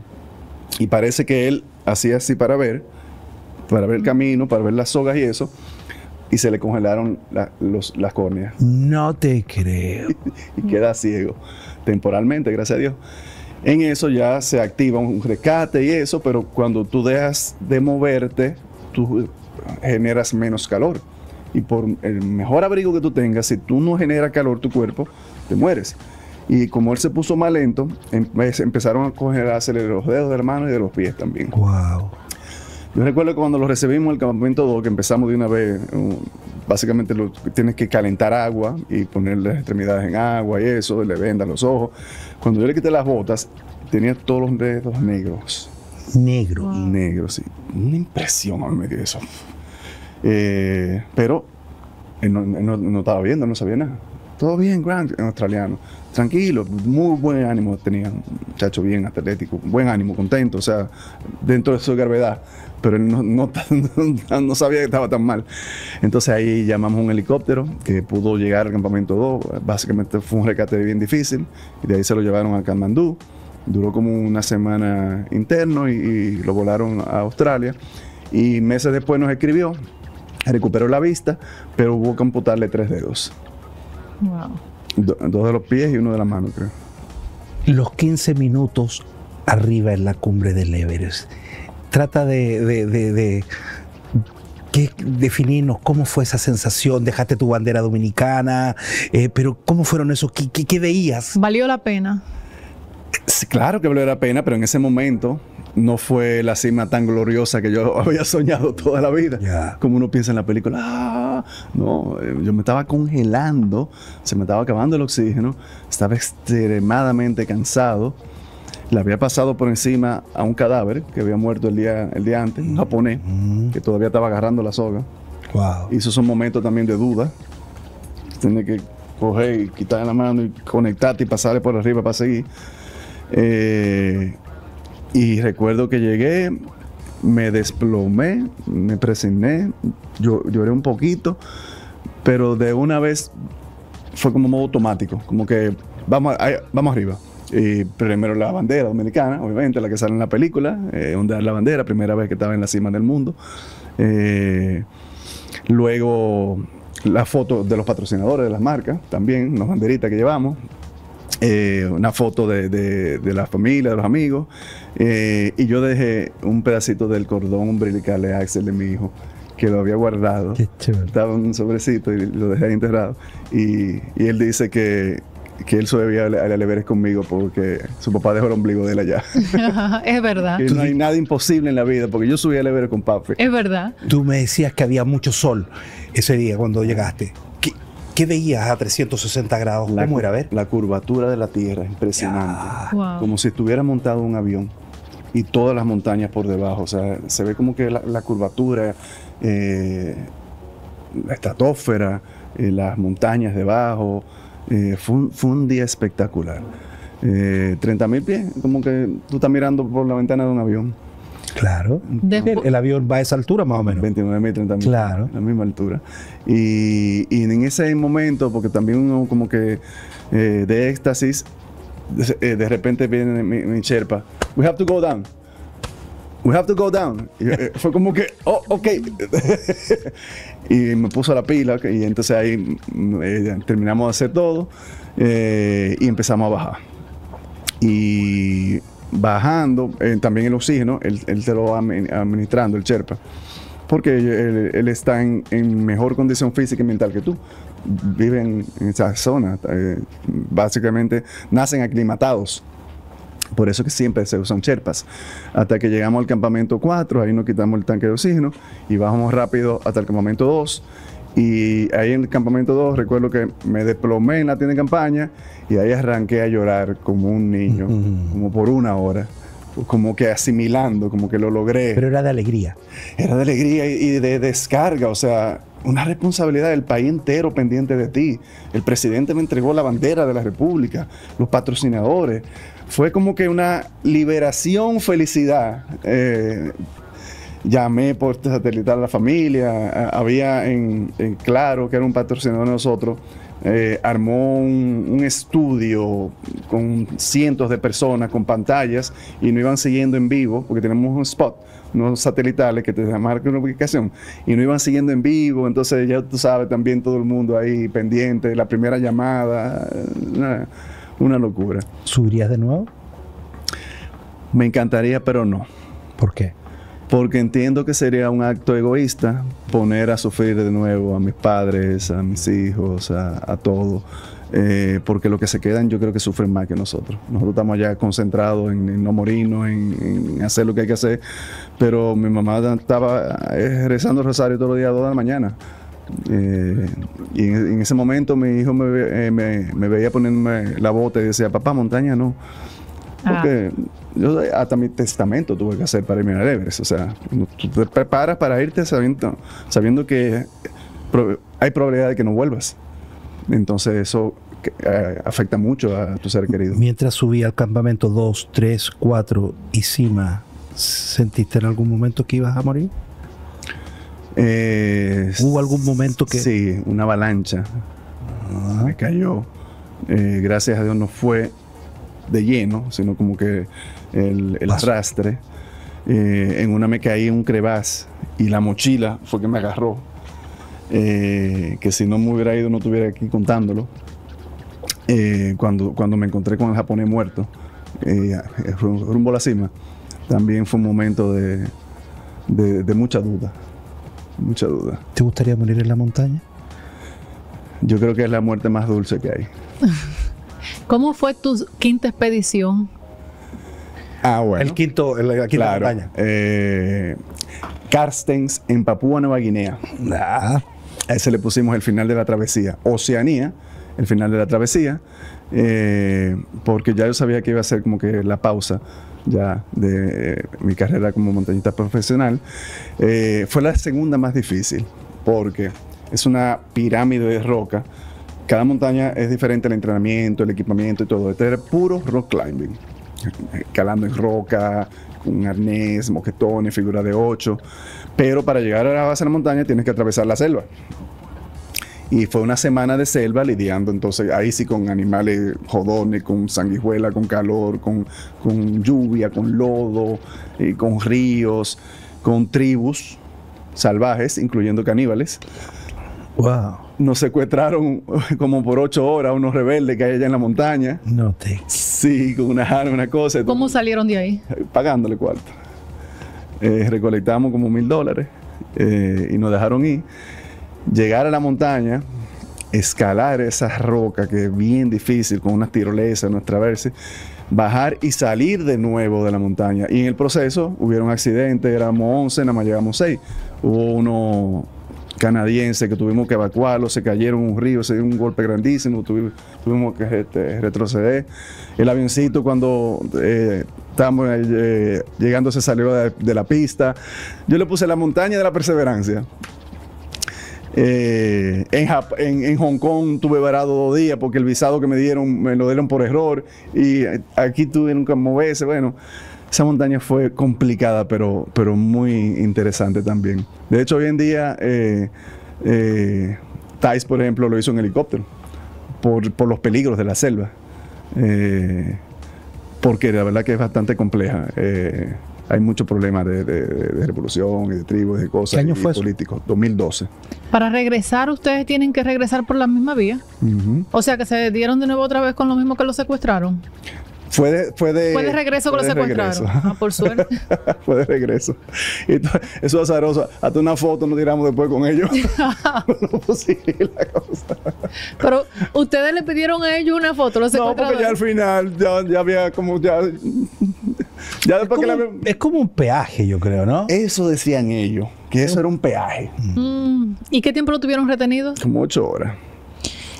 Y parece que él hacía así para ver el camino, para ver las sogas y eso, y se le congelaron las córneas. No te creo. Y queda ciego, temporalmente, gracias a Dios. En eso ya se activa un rescate y eso, pero cuando tú dejas de moverte, tú generas menos calor. Y por el mejor abrigo que tú tengas, si tú no generas calor tu cuerpo, te mueres. Y como él se puso más lento, empezaron a congelársele los dedos de la mano y de los pies también. Wow. Yo recuerdo que cuando lo recibimos en el campamento 2, que empezamos de una vez, básicamente tienes que calentar agua y poner las extremidades en agua y eso, le vendas los ojos. Cuando yo le quité las botas, tenía todos los dedos negros. Negro. Wow. Negros, sí. Una impresión a mí me dio eso. Pero él no estaba viendo, no sabía nada. Todo bien, Grant, en australiano. Tranquilo, muy buen ánimo tenía. Un muchacho bien atlético, buen ánimo, contento, o sea, dentro de su gravedad. Pero él no sabía que estaba tan mal. Entonces ahí llamamos un helicóptero que pudo llegar al campamento 2. Básicamente fue un rescate bien difícil. Y de ahí se lo llevaron a Katmandú. Duró como una semana interno y lo volaron a Australia. Y meses después nos escribió, recuperó la vista, pero hubo que amputarle 3 dedos. Wow. 2 de los pies y 1 de la mano, creo. Los 15 minutos arriba en la cumbre del Everest. Trata de definirnos cómo fue esa sensación. Dejaste tu bandera dominicana, pero ¿cómo fueron esos? ¿Qué veías? ¿Valió la pena? Sí, claro que valió la pena, pero en ese momento no fue la cima tan gloriosa que yo había soñado toda la vida. Yeah. Como uno piensa en la película. No, yo me estaba congelando, se me estaba acabando el oxígeno, estaba extremadamente cansado. Le había pasado por encima a un cadáver que había muerto el día antes, un japonés, que todavía estaba agarrando la soga. Wow. Y esos son momentos también de duda. Tienes que coger y quitarle la mano y conectarte y pasarle por arriba para seguir. Y recuerdo que llegué, me desplomé, me presioné, lloré un poquito, pero de una vez fue como modo automático, como que vamos arriba. Y primero la bandera dominicana, obviamente, la que sale en la película, ondear la bandera, primera vez que estaba en la cima del mundo. Luego la foto de los patrocinadores de las marcas, también, unas banderitas que llevamos. Una foto de la familia, de los amigos, y yo dejé un pedacito del cordón umbilical de Axel de mi hijo, que lo había guardado. Qué chévere. Estaba en un sobrecito y lo dejé ahí enterrado. Y él dice que él subía al Everest conmigo porque su papá dejó el ombligo de él allá. Es verdad. Que no hay nada imposible en la vida, porque yo subí al Everest con papi. Es verdad. Tú me decías que había mucho sol ese día cuando llegaste. ¿Qué veías a 360 grados? ¿Cómo era? A ver. La curvatura de la Tierra es impresionante. Wow. Como si estuviera montado un avión y todas las montañas por debajo. O sea, se ve como que la curvatura, la estratosfera, las montañas debajo. Fue un día espectacular. 30.000 pies, como que tú estás mirando por la ventana de un avión. Claro. El avión va a esa altura más o menos. 29.000, 30.000. Claro. A la misma altura. Y en ese momento, porque también uno como que de éxtasis, de repente viene mi Sherpa. We have to go down. We have to go down. Y, fue como que, oh, ok. Y me puso la pila, y entonces ahí terminamos de hacer todo y empezamos a bajar. Y bajando, también el oxígeno, él te lo va administrando, el Sherpa, porque él está en mejor condición física y mental que tú. Viven en esa zona, básicamente nacen aclimatados. Por eso que siempre se usan Sherpas. Hasta que llegamos al campamento 4, ahí nos quitamos el tanque de oxígeno y bajamos rápido hasta el campamento 2. Y ahí en el campamento 2 recuerdo que me desplomé en la tienda de campaña y ahí arranqué a llorar como un niño, como por 1 hora, como que asimilando, como que lo logré. Pero era de alegría. Era de alegría y de descarga, o sea, una responsabilidad del país entero pendiente de ti. El presidente me entregó la bandera de la República, los patrocinadores. Fue como que una liberación, felicidad. Llamé por satelital a la familia, había en Claro, que era un patrocinador de nosotros, armó un estudio con cientos de personas, con pantallas, y nos iban siguiendo en vivo, porque tenemos un spot, unos satelitales que te marcan una ubicación, y nos iban siguiendo en vivo. Entonces ya tú sabes, también todo el mundo ahí pendiente, la primera llamada, una locura. ¿Subirías de nuevo? Me encantaría, pero no. ¿Por qué? Porque entiendo que sería un acto egoísta poner a sufrir de nuevo a mis padres, a mis hijos, a todos. Porque los que se quedan yo creo que sufren más que nosotros. Nosotros estamos ya concentrados en no morirnos, en hacer lo que hay que hacer. Pero mi mamá estaba rezando el rosario todos los días a 2 de la mañana. Y en ese momento mi hijo me veía ponerme la bota y decía, papá, montaña no. Porque yo hasta mi testamento tuve que hacer para irme al Everest. O sea, tú te preparas para irte sabiendo que hay probabilidad de que no vuelvas. Entonces eso afecta mucho a tu ser querido. Mientras subía al campamento 2, 3, 4 y cima, ¿sentiste en algún momento que ibas a morir? ¿Hubo algún momento que...? Sí, una avalancha. Me cayó. Gracias a Dios no fue de lleno, sino como que el arrastre. En una me caí en un crevaz y la mochila fue que me agarró. Que si no me hubiera ido no estuviera aquí contándolo. Cuando me encontré con el japonés muerto, rumbo a la cima, también fue un momento de mucha duda. Mucha duda. ¿Te gustaría morir en la montaña? Yo creo que es la muerte más dulce que hay. ¿Cómo fue tu quinta expedición? Bueno. La quinta claro, montaña. Carstens, en Papúa Nueva Guinea. A ese le pusimos el final de la travesía. Oceanía, el final de la travesía, porque ya yo sabía que iba a ser como que la pausa ya de mi carrera como montañista profesional. Fue la segunda más difícil, porque es una pirámide de roca. Cada montaña es diferente, el entrenamiento, el equipamiento y todo. Este era puro rock climbing, calando en roca, con arnés, moquetones, figura de 8. Pero para llegar a la base de la montaña tienes que atravesar la selva. Y fue una semana de selva lidiando entonces ahí sí con animales jodones, con sanguijuela, con calor, con lluvia, con lodo, con ríos, con tribus salvajes, incluyendo caníbales. Wow. Nos secuestraron como por 8 horas unos rebeldes que hay allá en la montaña. No te... Sí, con una arma, una cosa. ¿Cómo salieron de ahí? Pagándole cuarto. Recolectamos como $1,000 y nos dejaron ir. Llegar a la montaña, escalar esa roca que es bien difícil, con unas tirolesas, unas traverses, bajar y salir de nuevo de la montaña. Y en el proceso hubieron accidentes, éramos 11, nada más llegamos 6. Hubo uno canadiense que tuvimos que evacuarlo, se cayeron en un río, se dio un golpe grandísimo, tuvimos que retroceder. El avioncito cuando estábamos llegando se salió de la pista. Yo le puse la montaña de la perseverancia. En Hong Kong tuve varado 2 días porque el visado que me lo dieron por error, y aquí tuve nunca moverse. Bueno, esa montaña fue complicada, pero muy interesante también. De hecho, hoy en día, Thais, por ejemplo, lo hizo en helicóptero, por los peligros de la selva. Porque la verdad que es bastante compleja. Hay muchos problemas de revolución y de tribus y de cosas. ¿Qué año fue políticos? 2012. Para regresar, ustedes tienen que regresar por la misma vía. O sea, que se dieron de nuevo otra vez con lo mismo que lo secuestraron. Fue de regreso que lo secuestraron. Por suerte. Fue de regreso. Y eso es azaroso. Hasta una foto nos tiramos después con ellos. No posible la cosa. Pero ustedes le pidieron a ellos una foto, los No, porque ya al final ya había como ya después es como un peaje, yo creo, ¿no? Eso decían ellos, que eso era un peaje. ¿Y qué tiempo lo tuvieron retenidos? Como 8 horas.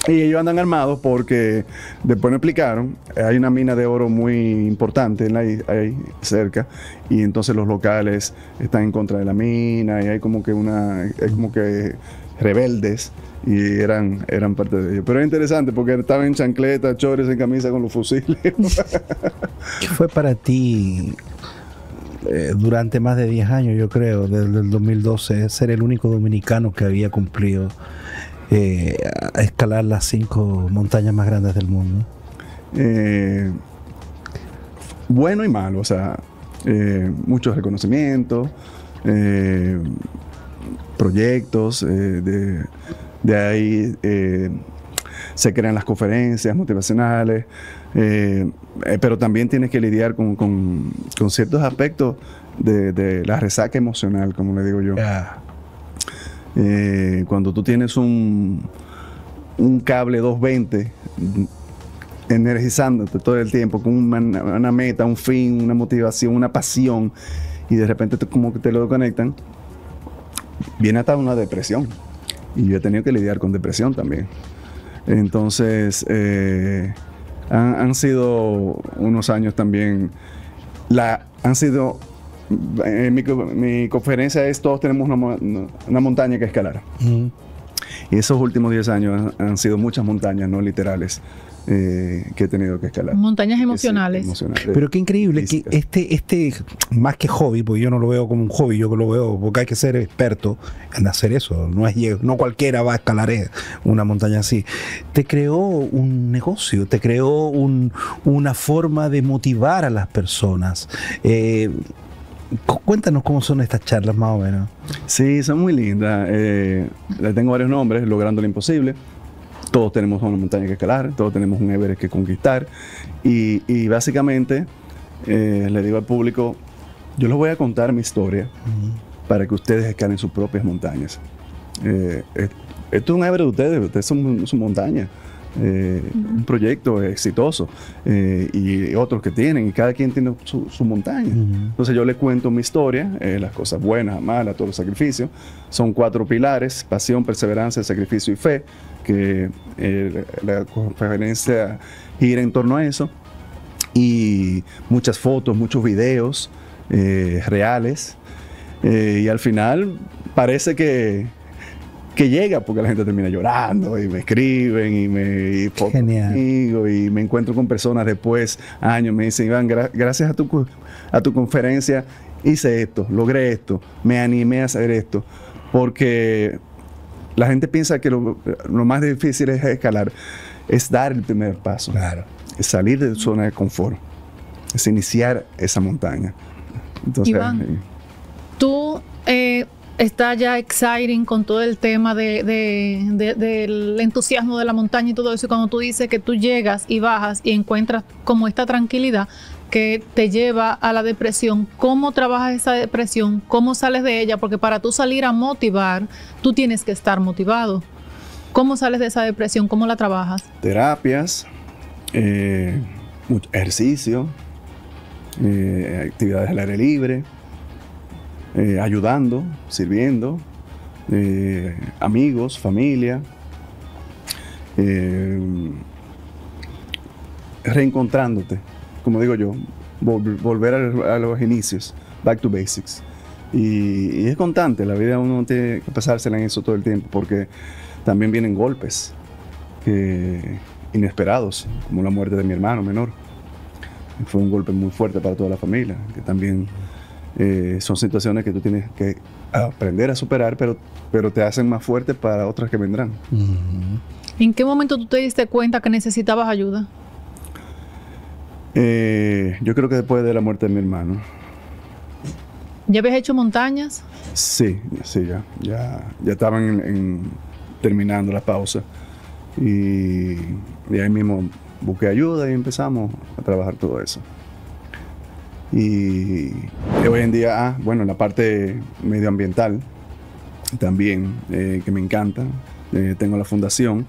Y ellos andan armados porque después me explicaron, hay una mina de oro muy importante ahí cerca, y entonces los locales están en contra de la mina y hay como que rebeldes, y eran parte de ellos. Pero es interesante porque estaban en chancleta, chores, en camisa con los fusiles. ¿Qué fue para ti durante más de 10 años, yo creo, desde el 2012, ser el único dominicano que había cumplido a escalar las 5 montañas más grandes del mundo? Bueno y malo, o sea, muchos reconocimientos, proyectos, de ahí se crean las conferencias motivacionales, pero también tienes que lidiar con ciertos aspectos de la resaca emocional, como le digo yo. Cuando tú tienes un cable 220 energizándote todo el tiempo con una meta, un fin, una motivación, una pasión, y de repente como que te lo desconectan, viene hasta una depresión. Y yo he tenido que lidiar con depresión también. Entonces, han sido unos años también. Mi conferencia es: todos tenemos una montaña que escalar. Y esos últimos 10 años han sido muchas montañas, no literales, que he tenido que escalar. Montañas emocionales. Pero qué increíble físicas. Que este, más que hobby, porque yo no lo veo como un hobby, yo lo veo porque hay que ser experto en hacer eso. No cualquiera va a escalar una montaña así. Te creó un negocio, te creó una forma de motivar a las personas. Cuéntanos cómo son estas charlas, más o menos. Sí, son muy lindas. Le tengo varios nombres: Logrando lo Imposible. Todos tenemos una montaña que escalar, todos tenemos un Everest que conquistar. Y básicamente le digo al público: yo les voy a contar mi historia para que ustedes escalen sus propias montañas. Esto es un Everest de ustedes son su montaña. Un proyecto exitoso, y otros que tienen, y cada quien tiene su montaña. Entonces yo les cuento mi historia, las cosas buenas, malas, todos los sacrificios. Son 4 pilares: pasión, perseverancia, sacrificio y fe, que la conferencia gira en torno a eso, y muchas fotos, muchos videos reales, y al final parece que llega, porque la gente termina llorando y me escriben y conmigo, y me encuentro con personas después, años, me dicen: Iván, gracias a tu conferencia hice esto, logré esto, me animé a hacer esto. Porque la gente piensa que lo más difícil es escalar, es dar el primer paso, es salir de tu zona de confort, es iniciar esa montaña. Entonces, Iván, tú está ya exciting con todo el tema del entusiasmo de la montaña y todo eso, y cuando tú dices que tú llegas y bajas y encuentras como esta tranquilidad que te lleva a la depresión, ¿cómo trabajas esa depresión? ¿Cómo sales de ella? Porque para tú salir a motivar, tú tienes que estar motivado. ¿Cómo sales de esa depresión? ¿Cómo la trabajas? Terapias, mucho ejercicio, actividades al aire libre, ayudando, sirviendo, amigos, familia, reencontrándote, como digo yo, volver a los inicios, back to basics. Y es constante, la vida uno tiene que pasársela en eso todo el tiempo, porque también vienen golpes inesperados, como la muerte de mi hermano menor. Fue un golpe muy fuerte para toda la familia, que también son situaciones que tú tienes que aprender a superar, pero te hacen más fuerte para otras que vendrán. ¿En qué momento tú te diste cuenta que necesitabas ayuda? Yo creo que después de la muerte de mi hermano. ¿Ya habías hecho montañas? Sí, ya estaban terminando la pausa. Y ahí mismo busqué ayuda y empezamos a trabajar todo eso. Y hoy en día, bueno, la parte medioambiental también, que me encanta. Tengo la fundación.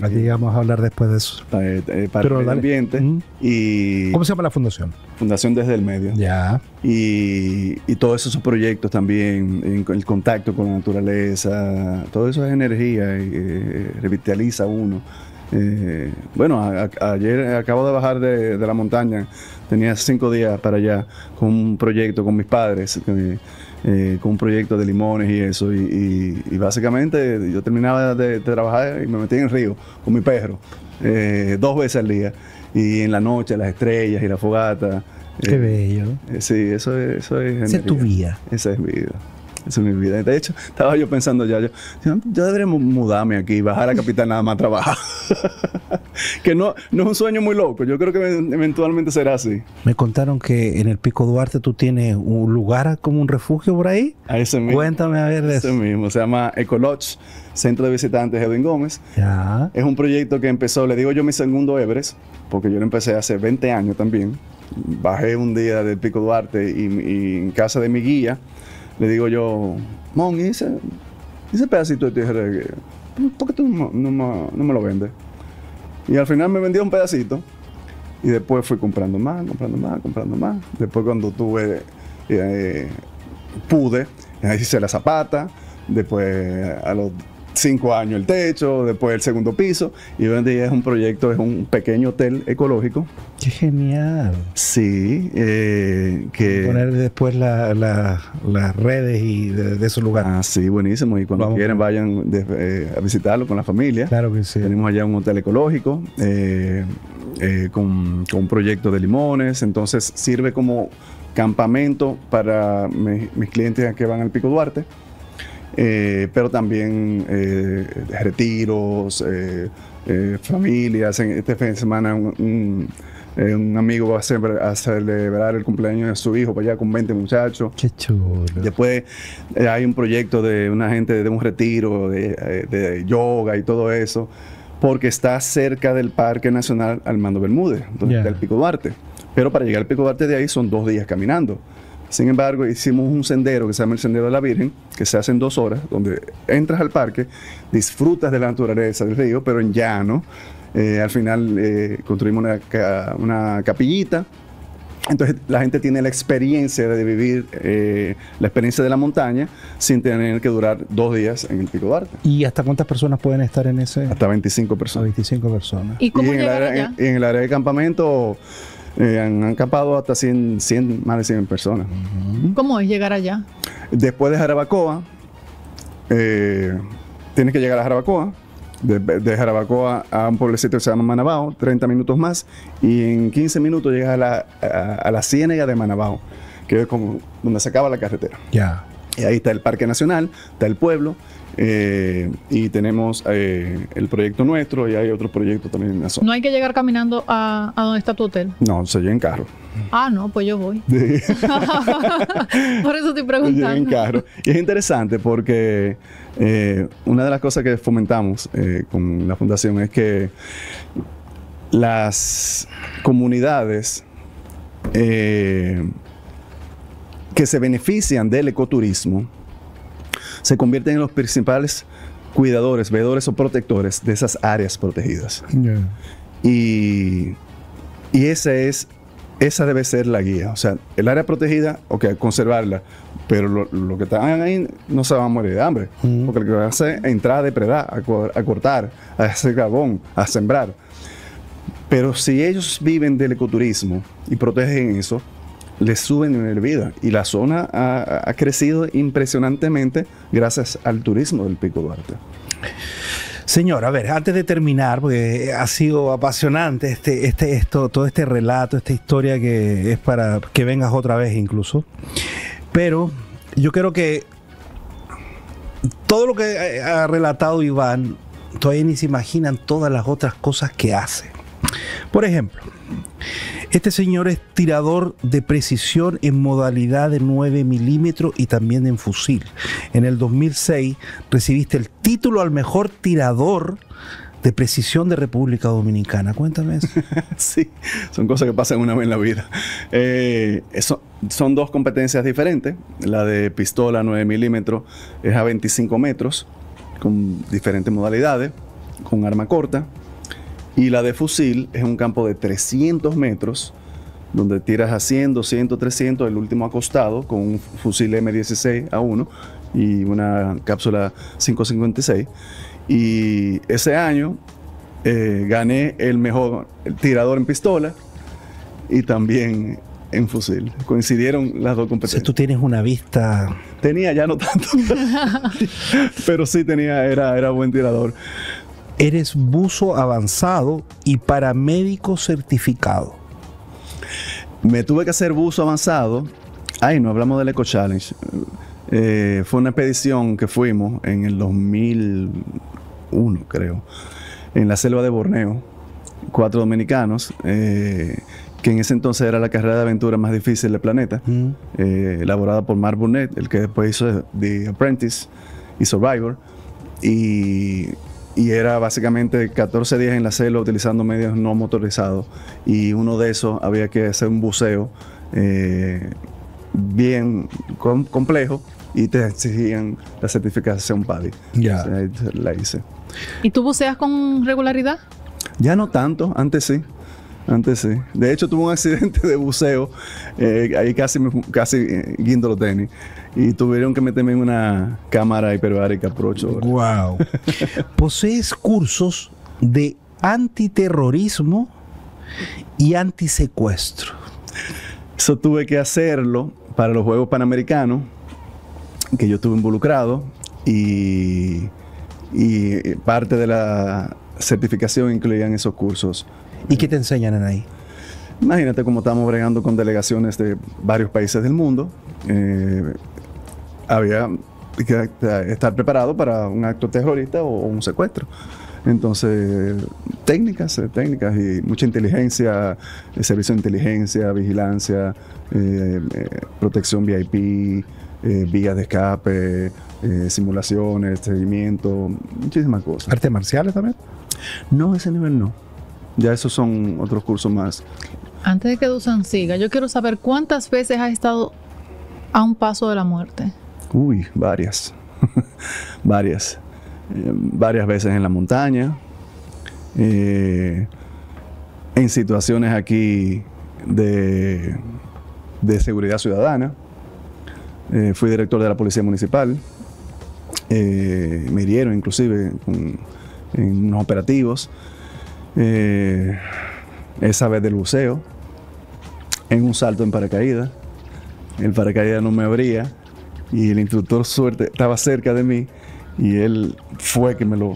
Aquí vamos a hablar después de eso. Para el medio ambiente. Y ¿cómo se llama la fundación? Fundación Desde el Medio. Ya. Y todos esos proyectos también, el contacto con la naturaleza, todo eso es energía y revitaliza a uno. Bueno, ayer acabo de bajar de la montaña, tenía 5 días para allá con un proyecto con mis padres, con un proyecto de limones y eso, y básicamente yo terminaba de trabajar y me metí en el río con mi perro 2 veces al día, y en la noche las estrellas y la fogata. Qué bello. Sí, eso es Esa es tu vida. Esa es vida. Esa es mi vida. De hecho, estaba yo pensando yo debería mudarme aquí y bajar a Capital nada más a trabajar. Que no es un sueño muy loco. Yo creo que eventualmente será así. Me contaron que en el Pico Duarte tú tienes un lugar como un refugio por ahí. A ese mismo. Cuéntame a ver de eso. Ese mismo. Se llama Ecolodge, Centro de Visitantes Edwin Gómez. Ya. Es un proyecto que empezó, le digo yo, mi segundo Everest, porque yo lo empecé hace 20 años también. Bajé un día del Pico Duarte y en casa de mi guía le digo yo, Mon, ese pedacito de tierra, ¿por qué tú no me lo vendes? Y al final me vendió un pedacito y después fui comprando más. Después cuando pude, ahí hice la zapata, después a los 5 años el techo, después el segundo piso, y hoy en día es un proyecto, es un pequeño hotel ecológico. ¡Qué genial! Sí, que... Poner después las redes y de esos lugares. Ah, sí, buenísimo. Y cuando quieran vayan a visitarlo con la familia. Claro que sí. Tenemos allá un hotel ecológico con un proyecto de limones. Entonces sirve como campamento para mis clientes que van al Pico Duarte. Pero también retiros, familias. Este fin de semana un amigo va a celebrar el cumpleaños de su hijo para allá con 20 muchachos. ¡Qué chulo! Después hay un proyecto de una gente de un retiro de yoga y todo eso, porque está cerca del Parque Nacional Armando Bermúdez, del Pico Duarte. Pero para llegar al Pico Duarte de ahí son 2 días caminando. Sin embargo, hicimos un sendero que se llama el Sendero de la Virgen, que se hace en 2 horas, donde entras al parque, disfrutas de la naturaleza del río, pero en llano. Al final construimos una capillita. Entonces la gente tiene la experiencia de vivir la experiencia de la montaña sin tener que durar 2 días en el Pico Duarte. ¿Y hasta cuántas personas pueden estar en ese? Hasta 25 personas. 25 personas. ¿Y cómo llegar allá? En el área de campamento han acampado hasta más de 100 personas. ¿Cómo es llegar allá? Después de Jarabacoa, tienes que llegar a Jarabacoa. De Jarabacoa a un pueblecito que se llama Manabao, 30 minutos más, y en 15 minutos llegas a la ciénaga de Manabao, que es como donde se acaba la carretera. Ya. Y ahí está el Parque Nacional, está el pueblo, y tenemos el proyecto nuestro, y hay otro proyecto también en la zona. ¿No hay que llegar caminando a donde está tu hotel? No, se llega en carro. Ah, no, pues yo voy. Por eso estoy preguntando. Llega en carro. Y es interesante porque una de las cosas que fomentamos con la fundación es que las comunidades que se benefician del ecoturismo se convierten en los principales cuidadores, veedores o protectores de esas áreas protegidas. Yeah. Y esa debe ser la guía. O sea, el área protegida, conservarla, pero lo que están ahí no se van a morir de hambre. Porque lo que van a hacer es entrar a depredar, a cortar, a hacer carbón, a sembrar. Pero si ellos viven del ecoturismo y protegen eso, les suben en la vida. Y la zona ha crecido impresionantemente gracias al turismo del Pico Duarte. Señor, a ver, antes de terminar, porque ha sido apasionante todo este relato, esta historia que es para que vengas otra vez incluso. Pero yo creo que todo lo que ha relatado Iván, todavía ni se imaginan todas las otras cosas que hace. Por ejemplo, este señor es tirador de precisión en modalidad de 9 milímetros y también en fusil. En el 2006 recibiste el título al mejor tirador de precisión de República Dominicana. Cuéntame eso. Sí, son cosas que pasan una vez en la vida. Son dos competencias diferentes. La de pistola 9 milímetros es a 25 metros, con diferentes modalidades, con arma corta. Y la de fusil es un campo de 300 metros, donde tiras a 100, 200, 300, el último acostado, con un fusil M16A1 y una cápsula 5.56. Y ese año gané el mejor tirador en pistola y también en fusil. Coincidieron las dos competencias. O sea, tú tienes una vista... Tenía, ya no tanto, pero sí tenía, era buen tirador. Eres buzo avanzado y paramédico certificado. Me tuve que hacer buzo avanzado. Ay, no hablamos del Eco Challenge. Fue una expedición que fuimos en el 2001, creo, en la selva de Borneo. 4 dominicanos, que en ese entonces era la carrera de aventura más difícil del planeta, elaborada por Mark Burnett, el que después hizo The Apprentice y Survivor. Y era básicamente 14 días en la selva utilizando medios no motorizados. Y uno de esos había que hacer un buceo bien complejo y te exigían la certificación PADI. Ya. O sea, la hice. ¿Y tú buceas con regularidad? Ya no tanto, antes sí. Antes sí. De hecho, tuve un accidente de buceo. Ahí casi guindo los tenis. Y tuvieron que meterme en una cámara hiperbárica por 8 horas. Wow. Posees cursos de antiterrorismo y antisecuestro. Eso tuve que hacerlo para los Juegos Panamericanos, que yo estuve involucrado. Y parte de la certificación incluían esos cursos. ¿Y qué te enseñan ahí? Imagínate cómo estamos bregando con delegaciones de varios países del mundo. Había que estar preparado para un acto terrorista o un secuestro. Entonces, técnicas y mucha inteligencia, servicio de inteligencia, vigilancia, protección VIP, vías de escape, simulaciones, seguimiento, muchísimas cosas. ¿Artes marciales también? No, ese nivel no. Ya esos son otros cursos más. Antes de que Dusan siga, yo quiero saber cuántas veces has estado a un paso de la muerte. Uy, varias. Varias. Varias veces en la montaña. En situaciones aquí de seguridad ciudadana. Fui director de la Policía Municipal. Me hirieron inclusive en unos operativos. Esa vez del buceo, en un salto en paracaídas. El paracaídas no me abría y el instructor suerte estaba cerca de mí y él fue que me lo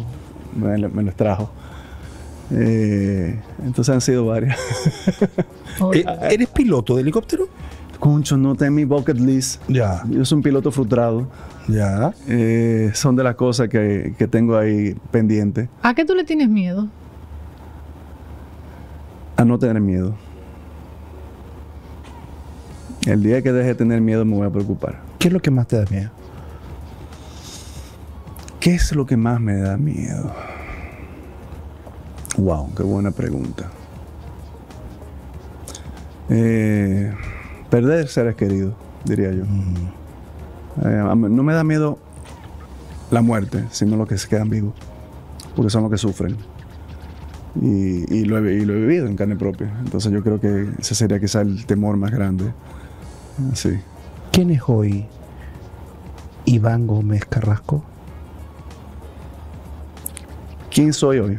extrajo. Entonces han sido varias. ¿Eres piloto de helicóptero? Concho, no está en mi bucket list. Ya. Yo soy un piloto frustrado. Ya. Son de las cosas que tengo ahí pendiente. ¿A qué tú le tienes miedo? A no tener miedo. El día que deje de tener miedo me voy a preocupar. ¿Qué es lo que más te da miedo? ¿Qué es lo que más me da miedo? Wow, qué buena pregunta. Perder seres queridos, diría yo. No me da miedo la muerte, sino los que se quedan vivos, porque son los que sufren. Y lo he vivido en carne propia. Entonces yo creo que ese sería quizá el temor más grande. Sí. ¿Quién es hoy Iván Gómez Carrasco? ¿Quién soy hoy?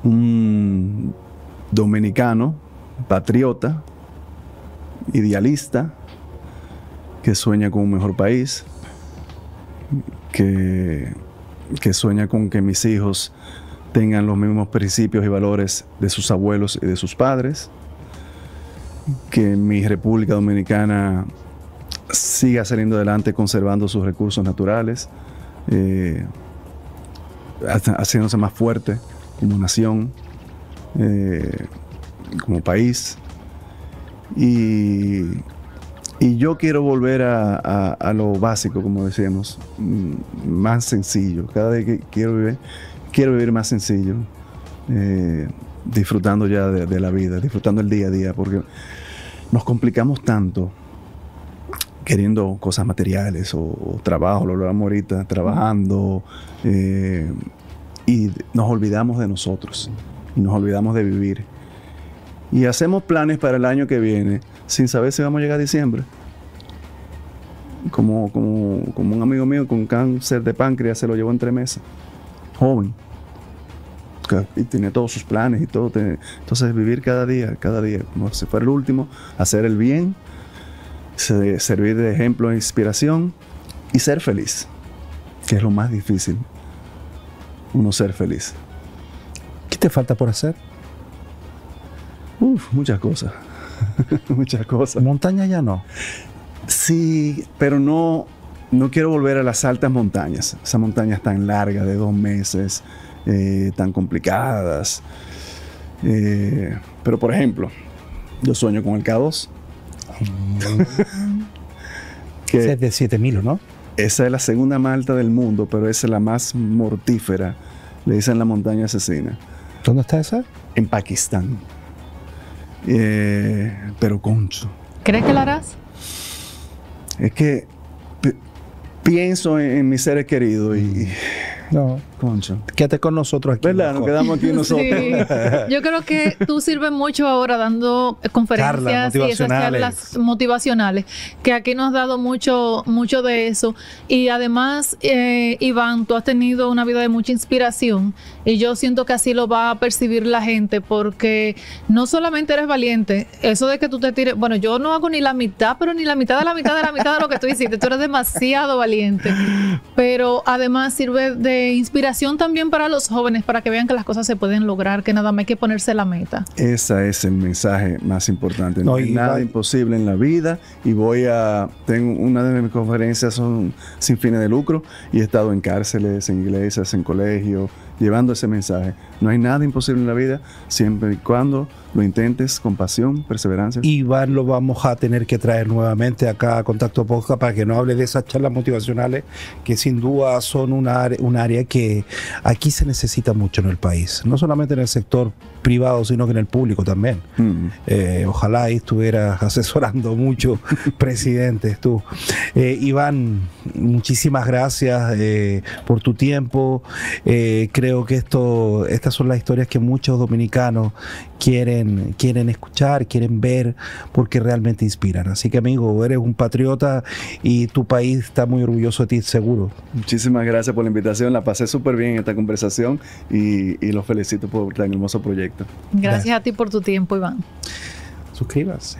Un dominicano, patriota, idealista, que sueña con un mejor país, que sueña con que mis hijos tengan los mismos principios y valores de sus abuelos y de sus padres, que mi República Dominicana siga saliendo adelante conservando sus recursos naturales, haciéndose más fuerte como nación, como país. Y yo quiero volver a lo básico, como decíamos, más sencillo. Cada vez que quiero vivir más sencillo, disfrutando ya de la vida, disfrutando el día a día, porque nos complicamos tanto queriendo cosas materiales o trabajo, lo hablamos ahorita, trabajando, y nos olvidamos de nosotros, y nos olvidamos de vivir. Y hacemos planes para el año que viene sin saber si vamos a llegar a diciembre. Como un amigo mío con cáncer de páncreas se lo llevó en 3 meses, joven, y tiene todos sus planes y todo. Entonces vivir cada día, como si fuera el último, hacer el bien, servir de ejemplo e inspiración y ser feliz, que es lo más difícil, uno ser feliz. ¿Qué te falta por hacer? Muchas cosas. Muchas cosas. ¿Montaña ya no? Sí, pero no quiero volver a las altas montañas. Esas montañas tan largas, de 2 meses, tan complicadas. Pero, por ejemplo, yo sueño con el K2. Ese es de 7.000, ¿no? Esa es la segunda más alta del mundo, pero esa es la más mortífera. Le dicen la montaña asesina. ¿Dónde está esa? En Pakistán. Pero concho. ¿Crees que la harás? Es que pienso en mis seres queridos y no, concho. Quédate con nosotros aquí. ¿Verdad? Nos quedamos aquí nosotros. Sí. Yo creo que tú sirves mucho ahora dando conferencias y esas charlas motivacionales, que aquí nos has dado mucho de eso. Y además, Iván, tú has tenido una vida de mucha inspiración y yo siento que así lo va a percibir la gente, porque no solamente eres valiente, eso de que tú te tires, bueno, yo no hago ni la mitad, pero ni la mitad de la mitad de la mitad de lo que tú hiciste, tú eres demasiado valiente, pero además sirve de inspiración también para los jóvenes, para que vean que las cosas se pueden lograr, que nada más hay que ponerse la meta. Ese es el mensaje más importante. No hay nada imposible en la vida, y tengo una de mis conferencias son sin fines de lucro, y he estado en cárceles, en iglesias, en colegios, llevando ese mensaje. No hay nada imposible en la vida, siempre y cuando lo intentes con pasión, perseverancia. Iván lo vamos a tener que traer nuevamente acá a Contacto Podcast para que nos hable de esas charlas motivacionales que sin duda son un área que aquí se necesita mucho en el país, no solamente en el sector privado, sino que en el público también. Ojalá ahí estuvieras asesorando mucho presidentes tú. Iván, muchísimas gracias por tu tiempo. Creo que estas son las historias que muchos dominicanos quieren escuchar, quieren ver, porque realmente inspiran. Así que, amigo, eres un patriota y tu país está muy orgulloso de ti, seguro. Muchísimas gracias por la invitación. La pasé súper bien en esta conversación y los felicito por tan hermoso proyecto. Gracias a ti por tu tiempo, Iván. Suscríbase.